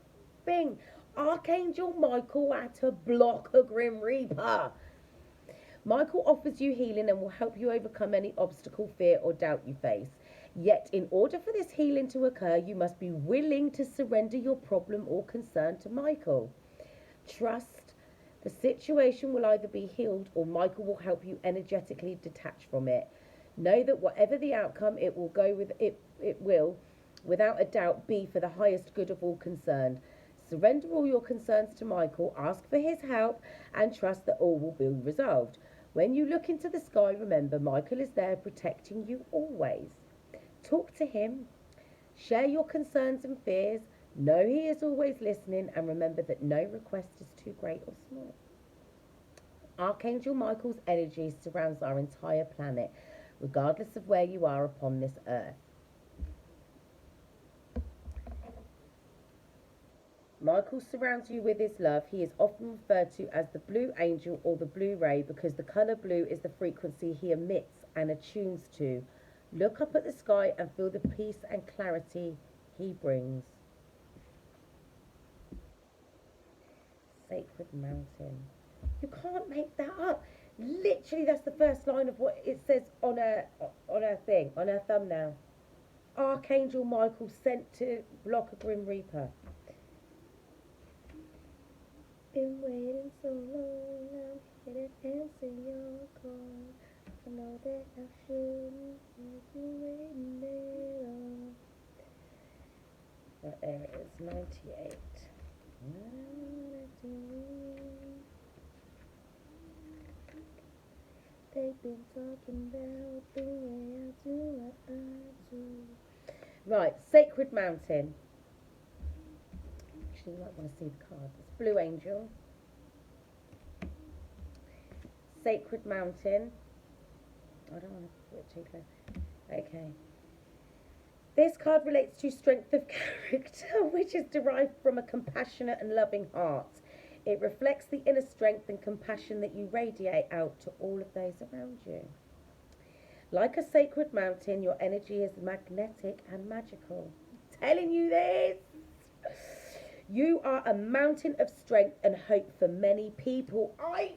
thing, Archangel Michael had to block a Grim Reaper. Michael offers you healing and will help you overcome any obstacle, fear, or doubt you face. Yet, in order for this healing to occur, you must be willing to surrender your problem or concern to Michael. Trust the situation will either be healed or Michael will help you energetically detach from it. Know that whatever the outcome, it will, without a doubt, be for the highest good of all concerned. Surrender all your concerns to Michael, ask for his help, and trust that all will be resolved. When you look into the sky, remember Michael is there protecting you always. Talk to him, share your concerns and fears, know he is always listening, and remember that no request is too great or small. Archangel Michael's energy surrounds our entire planet, regardless of where you are upon this earth. Michael surrounds you with his love. He is often referred to as the blue angel or the blue ray because the colour blue is the frequency he emits and attunes to. Look up at the sky and feel the peace and clarity he brings. Sacred Mountain. You can't make that up. Literally, that's the first line of what it says on her thing, on her thumbnail. Archangel Michael sent to block a Grim Reaper. Been waiting so long, I'm here to answer your call. I know that I shouldn't have been waiting at all. Right there it is, 98. They've been talking about the way I do what I do. Right, Sacred Mountain. Actually, you might want to see the card. It's Blue Angel. Sacred Mountain. I don't want to put it too close. Okay. This card relates to strength of character, which is derived from a compassionate and loving heart. It reflects the inner strength and compassion that you radiate out to all of those around you. Like a sacred mountain, your energy is magnetic and magical. I'm telling you this. You are a mountain of strength and hope for many people. I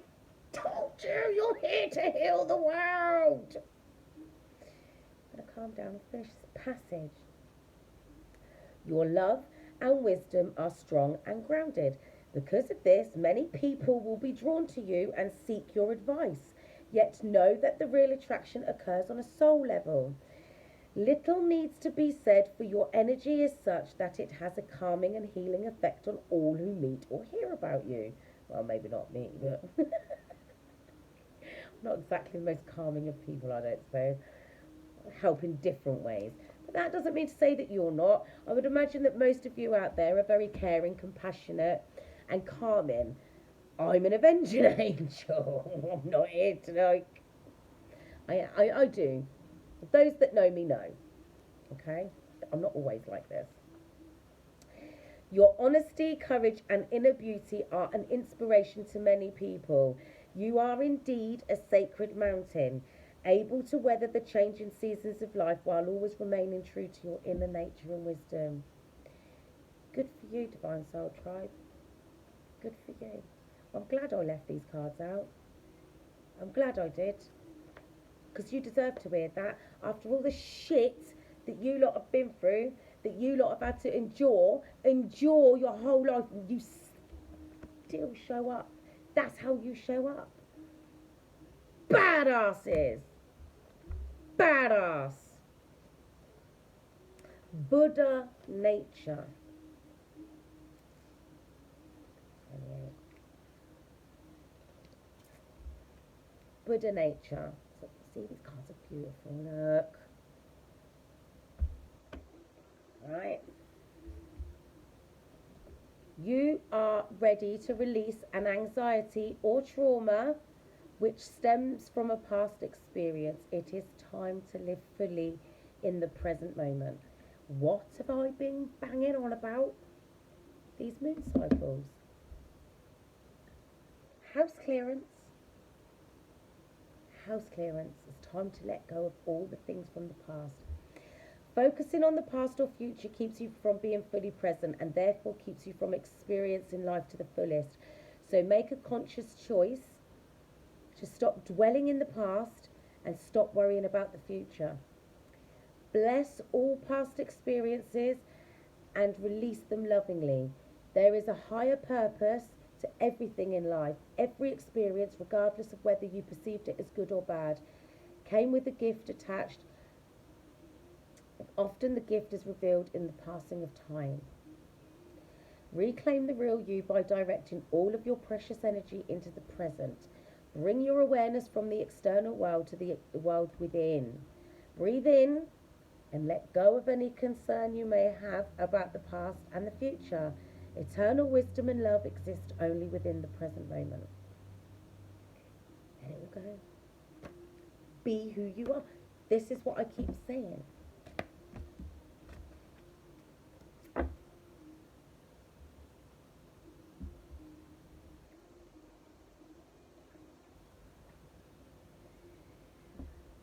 told you, you're here to heal the world. I'm going to calm down and finish this passage. Your love and wisdom are strong and grounded. Because of this, many people will be drawn to you and seek your advice. Yet know that the real attraction occurs on a soul level. Little needs to be said, for your energy is such that it has a calming and healing effect on all who meet or hear about you. Well, maybe not me, but I'm not exactly the most calming of people, I don't suppose. Help in different ways. But that doesn't mean to say that you're not. I would imagine that most of you out there are very caring, compassionate, and calming. I'm an avenging angel. I'm not here to I do. Those that know me know. Okay? I'm not always like this. Your honesty, courage, and inner beauty are an inspiration to many people. You are indeed a sacred mountain, able to weather the changing seasons of life while always remaining true to your inner nature and wisdom. Good for you, Divine Soul Tribe. Good for you. I'm glad I left these cards out. I'm glad I did. Because you deserve to hear that. After all the shit that you lot have been through, that you lot have had to endure your whole life, you still show up. That's how you show up. Badasses. Badass. Buddha nature. 28. Buddha nature. So, see, these cards are beautiful. Look. Right. You are ready to release an anxiety or trauma which stems from a past experience. It is time to live fully in the present moment. What have I been banging on about? These moon cycles. House clearance. House clearance. It's time to let go of all the things from the past. Focusing on the past or future keeps you from being fully present and therefore keeps you from experiencing life to the fullest. So make a conscious choice to stop dwelling in the past and stop worrying about the future. Bless all past experiences and release them lovingly. There is a higher purpose to everything in life. Every experience, regardless of whether you perceived it as good or bad, came with a gift attached. Often the gift is revealed in the passing of time. Reclaim the real you by directing all of your precious energy into the present. Bring your awareness from the external world to the world within. Breathe in and let go of any concern you may have about the past and the future. Eternal wisdom and love exist only within the present moment. Let it all go. Be who you are. This is what I keep saying.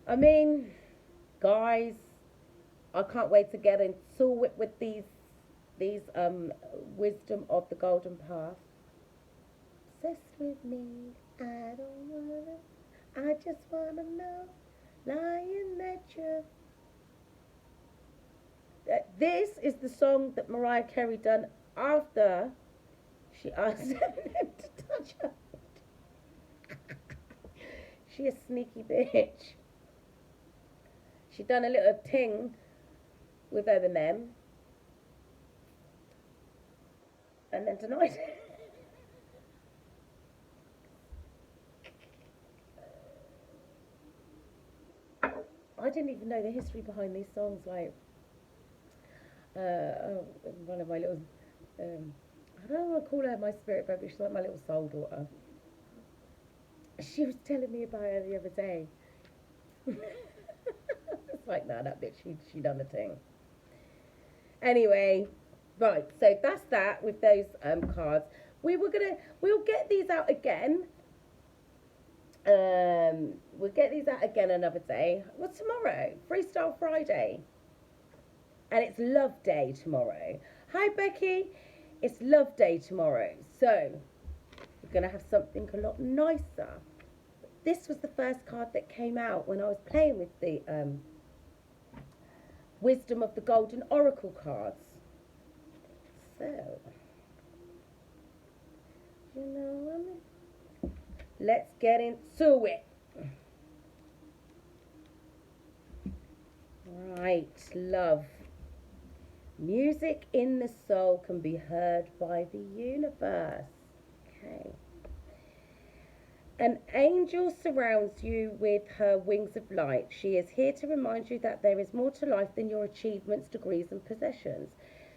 I mean, guys, I can't wait to get into it with these wisdom of the golden path. Obsessed with me, I don't wanna, I just wanna know, lying that you're. This is the song that Mariah Carey done after she asked him to touch her. She a sneaky bitch. She done a little ting with Eminem and then denied it. I didn't even know the history behind these songs. Like, one of my little, I don't want to call her my spirit baby. She's like my little soul daughter. She was telling me about her the other day. It's like, nah, that bitch, she done the thing. Anyway, right, so that's that with those cards. We'll get these out again. We'll get these out again another day. Well, tomorrow, Freestyle Friday. And it's Love Day tomorrow. Hi, Becky. It's Love Day tomorrow. So, we're going to have something a lot nicer. This was the first card that came out when I was playing with the Wisdom of the Golden Oracle cards. So, you know what I mean? Let's get into it. Right, love. Music in the soul can be heard by the universe. Okay. An angel surrounds you with her wings of light. She is here to remind you that there is more to life than your achievements, degrees, and possessions.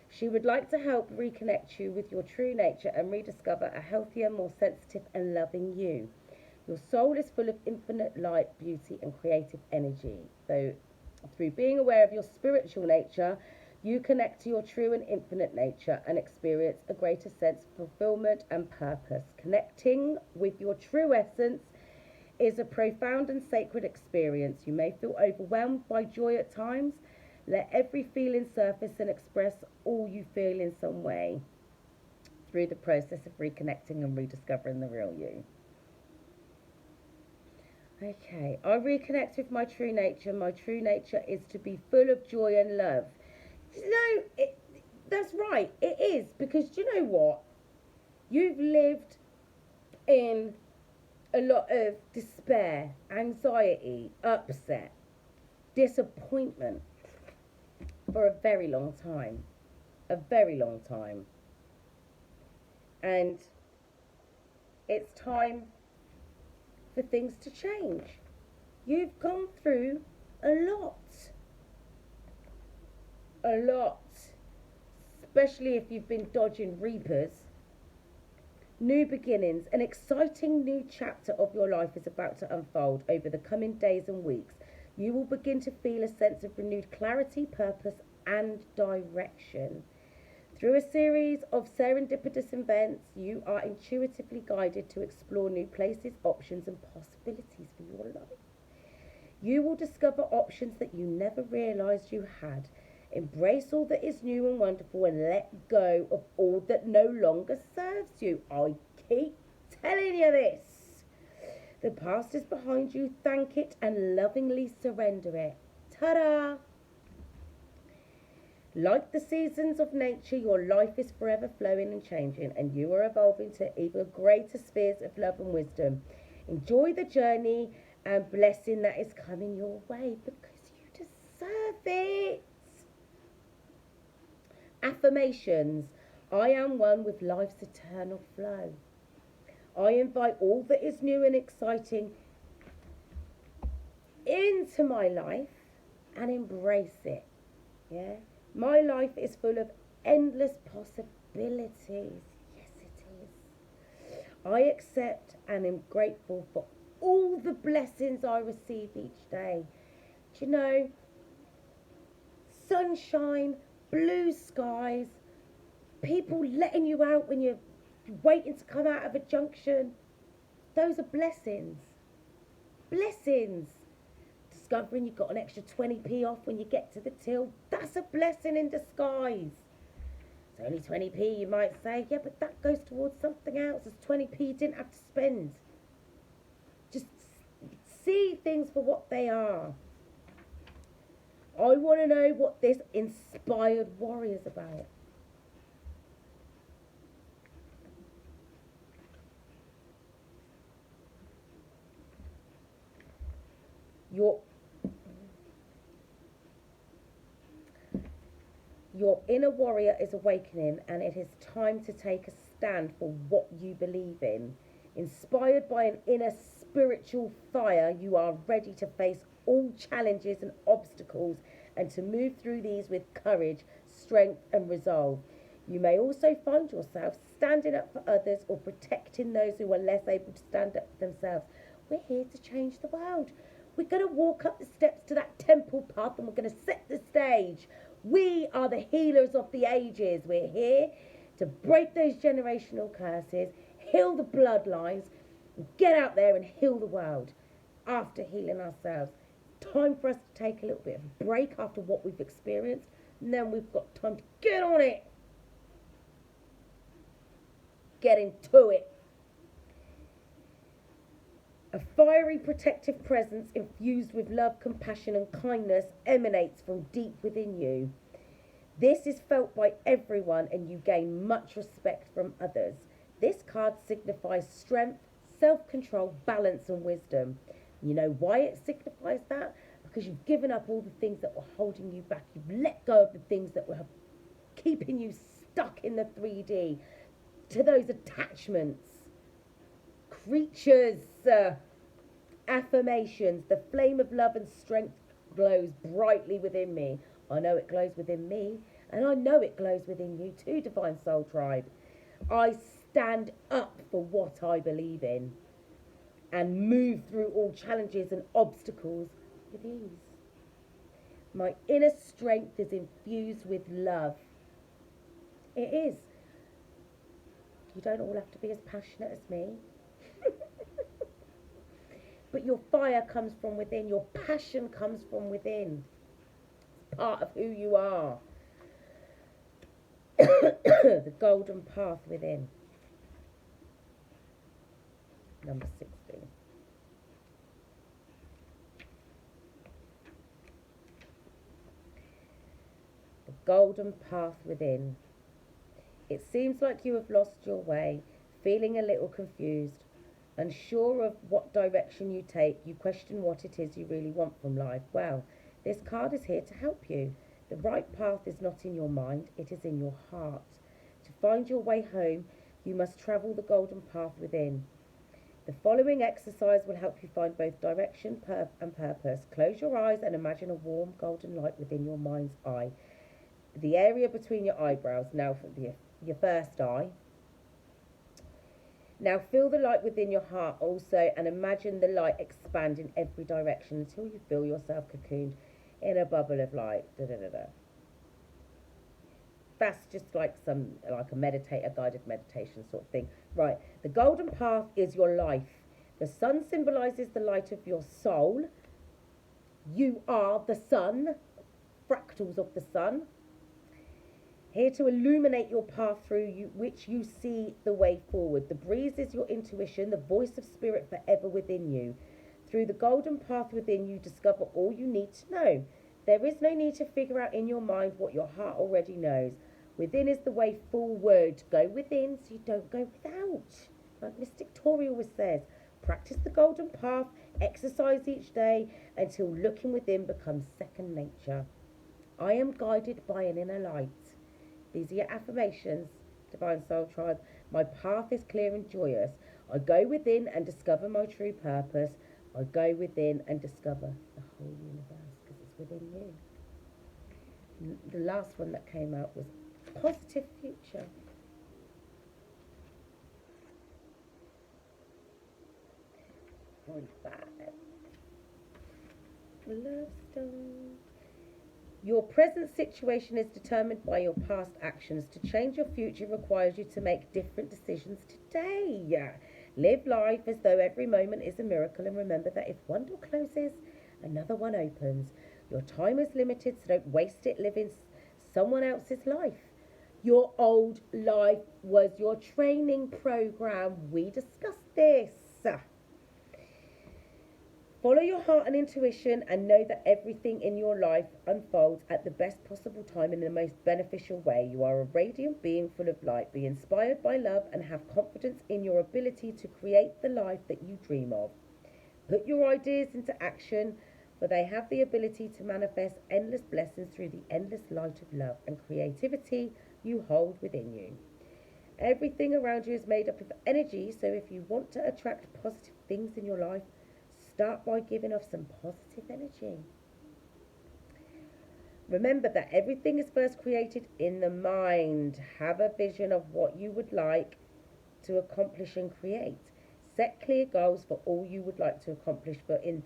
She would like to help reconnect you with your true nature and rediscover a healthier, more sensitive and loving you. Your soul is full of infinite light, beauty, and creative energy. So, through being aware of your spiritual nature, you connect to your true and infinite nature and experience a greater sense of fulfillment and purpose. Connecting with your true essence is a profound and sacred experience. You may feel overwhelmed by joy at times. Let every feeling surface and express all you feel in some way through the process of reconnecting and rediscovering the real you. Okay, I reconnect with my true nature. My true nature is to be full of joy and love. No, that's right. It is, because do you know what? You've lived in a lot of despair, anxiety, upset, disappointment for a very long time. A very long time. And it's time for things to change. You've gone through a lot. A lot. Especially if you've been dodging reapers. New beginnings. An exciting new chapter of your life is about to unfold over the coming days and weeks. You will begin to feel a sense of renewed clarity, purpose, and direction. Through a series of serendipitous events, you are intuitively guided to explore new places, options, and possibilities for your life. You will discover options that you never realised you had. Embrace all that is new and wonderful and let go of all that no longer serves you. I keep telling you this. The past is behind you. Thank it and lovingly surrender it. Ta-da! Like the seasons of nature, your life is forever flowing and changing, and you are evolving to even greater spheres of love and wisdom. Enjoy the journey and blessing that is coming your way because you deserve it. Affirmations. I am one with life's eternal flow. I invite all that is new and exciting into my life and embrace it. Yeah. My life is full of endless possibilities. Yes, it is. I accept and am grateful for all the blessings I receive each day. Do you know, sunshine, blue skies, people letting you out when you're waiting to come out of a junction. Those are blessings. Blessings. Discovering you've got an extra 20p off when you get to the till. That's a blessing in disguise. It's only 20p, you might say. Yeah, but that goes towards something else. It's 20p you didn't have to spend. Just see things for what they are. I want to know what this inspired warrior's about. Your inner warrior is awakening, and it is time to take a stand for what you believe in. Inspired by an inner spiritual fire, you are ready to face all challenges and obstacles and to move through these with courage, strength, and resolve. You may also find yourself standing up for others or protecting those who are less able to stand up for themselves. We're here to change the world. We're going to walk up the steps to that temple path and we're going to set the stage. We are the healers of the ages. We're here to break those generational curses, heal the bloodlines, and get out there and heal the world after healing ourselves. Time for us to take a little bit of a break after what we've experienced, and then we've got time to get on it. Get into it. A fiery protective presence infused with love, compassion and kindness emanates from deep within you. This is felt by everyone and you gain much respect from others. This card signifies strength, self-control, balance and wisdom. You know why it signifies that? Because you've given up all the things that were holding you back. You've let go of the things that were keeping you stuck in the 3D, to those attachments. Creatures, affirmations. The flame of love and strength glows brightly within me. I know it glows within me, and I know it glows within you too, Divine Soul Tribe. I stand up for what I believe in and move through all challenges and obstacles with ease. My inner strength is infused with love. It is. You don't all have to be as passionate as me. But your fire comes from within. Your passion comes from within. It's part of who you are. The golden path within. Number 60. The golden path within. It seems like you have lost your way, feeling a little confused. Unsure of what direction you take, you question what it is you really want from life. Well, this card is here to help you. The right path is not in your mind, it is in your heart. To find your way home, you must travel the golden path within. The following exercise will help you find both direction and purpose. Close your eyes and imagine a warm golden light within your mind's eye. The area between your eyebrows, now for your first eye. Now feel the light within your heart also, and imagine the light expand in every direction until you feel yourself cocooned in a bubble of light. Da, da, da, da. That's just like a guided meditation sort of thing. Right, the golden path is your life. The sun symbolises the light of your soul. You are the sun, fractals of the sun. Here to illuminate your path through you, which you see the way forward. The breeze is your intuition, the voice of spirit forever within you. Through the golden path within you, discover all you need to know. There is no need to figure out in your mind what your heart already knows. Within is the way forward. Go within so you don't go without. Like Mystic Tori always says, practice the golden path, exercise each day until looking within becomes second nature. I am guided by an inner light. These are your affirmations, Divine Soul Tribe. My path is clear and joyous. I go within and discover my true purpose. I go within and discover the whole universe because it's within you. The last one that came out was positive future. Love stone. Your present situation is determined by your past actions. To change your future requires you to make different decisions today. Live life as though every moment is a miracle, and remember that if one door closes, another one opens. Your time is limited, so don't waste it living someone else's life. Your old life was your training program. We discussed this. Follow your heart and intuition and know that everything in your life unfolds at the best possible time in the most beneficial way. You are a radiant being full of light. Be inspired by love and have confidence in your ability to create the life that you dream of. Put your ideas into action, for they have the ability to manifest endless blessings through the endless light of love and creativity you hold within you. Everything around you is made up of energy, so if you want to attract positive things in your life, start by giving off some positive energy. Remember that everything is first created in the mind. Have a vision of what you would like to accomplish and create. Set clear goals for all you would like to accomplish, but in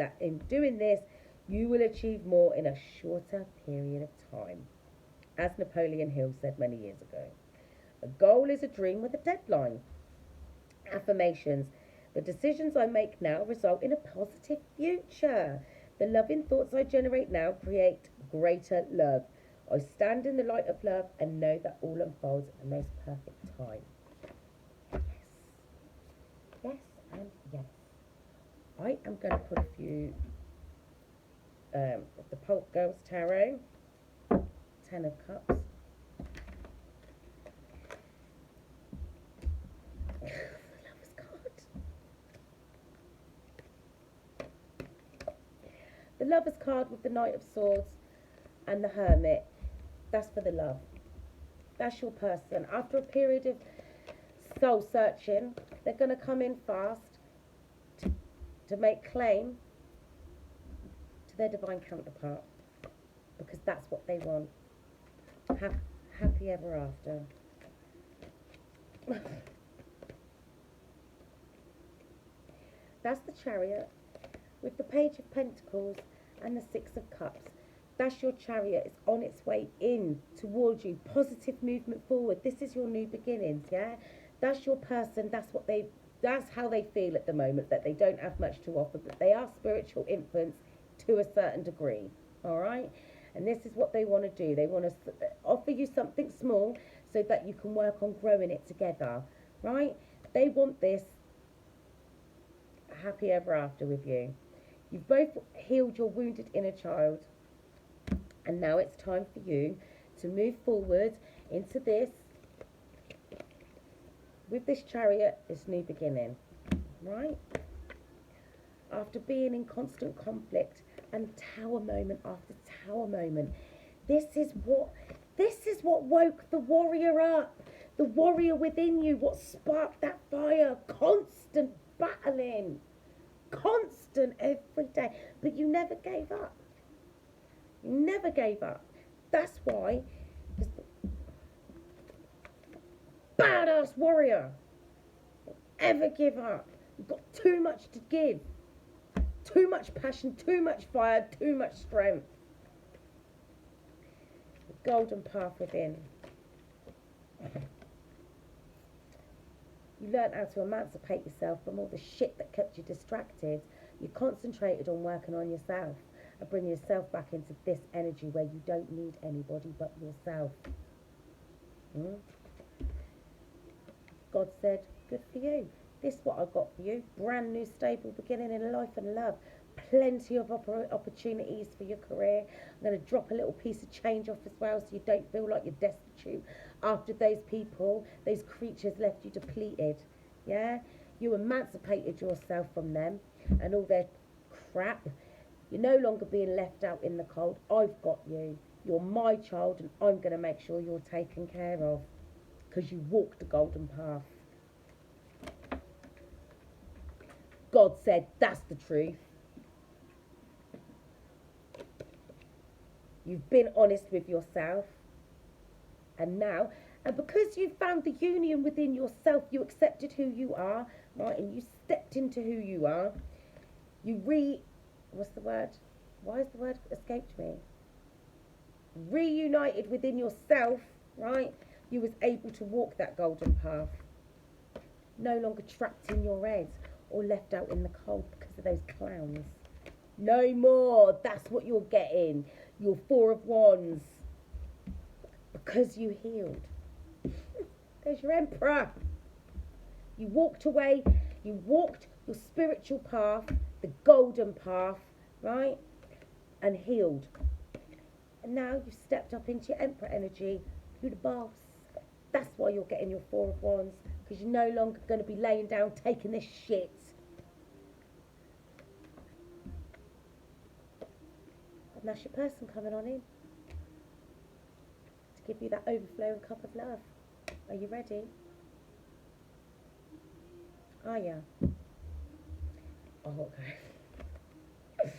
doing this, you will achieve more in a shorter period of time. As Napoleon Hill said many years ago, a goal is a dream with a deadline. Affirmations. The decisions I make now result in a positive future. The loving thoughts I generate now create greater love. I stand in the light of love and know that all unfolds at the most perfect time. Yes. Yes and yes. I am going to put a few of the Pulp Girls Tarot. 10 of Cups. The Lover's card with the Knight of Swords and the Hermit. That's for the love. That's your person. After a period of soul searching, they're going to come in fast to make claim to their divine counterpart, because that's what they want. Happy ever after. That's the Chariot with the Page of Pentacles and the Six of Cups. That's your Chariot. It's on its way in towards you. Positive movement forward. This is your new beginnings, yeah? That's your person. That's how they feel at the moment, that they don't have much to offer, but they are spiritual infants to a certain degree, all right? And this is what they want to do. They want to offer you something small so that you can work on growing it together, right? They want this happy ever after with you. You've both healed your wounded inner child, and now it's time for you to move forward into this, with this Chariot, this new beginning, right? After being in constant conflict and tower moment after tower moment, this is what woke the warrior up, the warrior within you, what sparked that fire, constant battling, constant every day, but you never gave up. You never gave up. That's why, badass warrior. Don't ever give up. You've got too much to give. Too much passion, too much fire, too much strength. The golden path within. You learned how to emancipate yourself from all the shit that kept you distracted. You concentrated on working on yourself and bringing yourself back into this energy where you don't need anybody but yourself. God said, good for you. This is what I got for you. Brand new stable beginning in life and love. Plenty of opportunities for your career. I'm going to drop a little piece of change off as well so you don't feel like you're destitute after those people, those creatures left you depleted. Yeah? You emancipated yourself from them and all their crap. You're no longer being left out in the cold. I've got you. You're my child and I'm going to make sure you're taken care of because you walked the golden path. God said that's the truth. You've been honest with yourself. And now, and because you found the union within yourself, you accepted who you are, right? And you stepped into who you are. You what's the word? Why has the word escaped me? Reunited within yourself, right? You was able to walk that golden path. No longer trapped in your head or left out in the cold because of those clowns. No more. That's what you're getting. Your 4 of Wands. Because you healed. There's your Emperor. You walked away. You walked your spiritual path, the golden path, right? And healed. And now you've stepped up into your Emperor energy. You're the boss. That's why you're getting your 4 of Wands. Because you're no longer going to be laying down taking this shit. And that's your person coming on in to give you that overflowing cup of love. Are you ready? Are you? Oh, okay.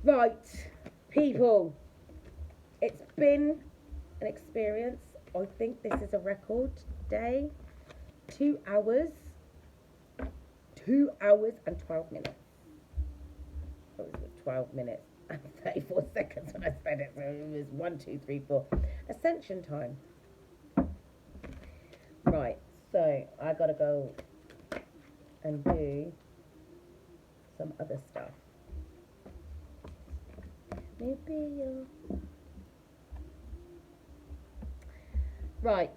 Right, people. It's been an experience. I think this is a record day. 2 hours. 2 hours and 12 minutes. What was it? 12 minutes and 34 seconds when I said it. So it was 1, 2, 3, 4. Ascension time. Right, so I gotta go and do some other stuff. Maybe you'll... Right,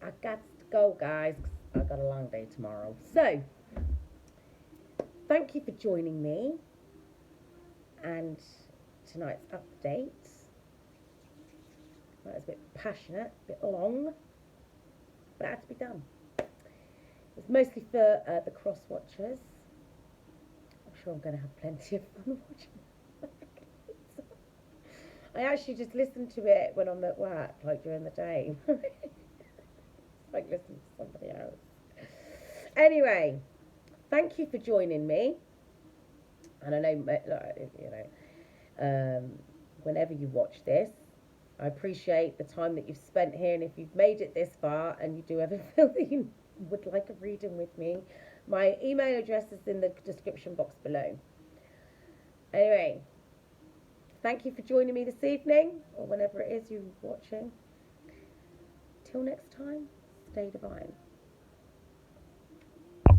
I got to go, guys, 'cause I've got a long day tomorrow. So, thank you for joining me and tonight's update. That was a bit passionate, a bit long, but it had to be done. It's mostly for the cross watchers. I'm sure I'm going to have plenty of fun watching. I actually just listen to it when I'm at work, like during the day. It's like listening to somebody else. Anyway, thank you for joining me. And I know, whenever you watch this, I appreciate the time that you've spent here. And if you've made it this far and you do ever feel that you would like a reading with me, my email address is in the description box below. Anyway, thank you for joining me this evening, or whenever it is you're watching. Till next time, stay divine.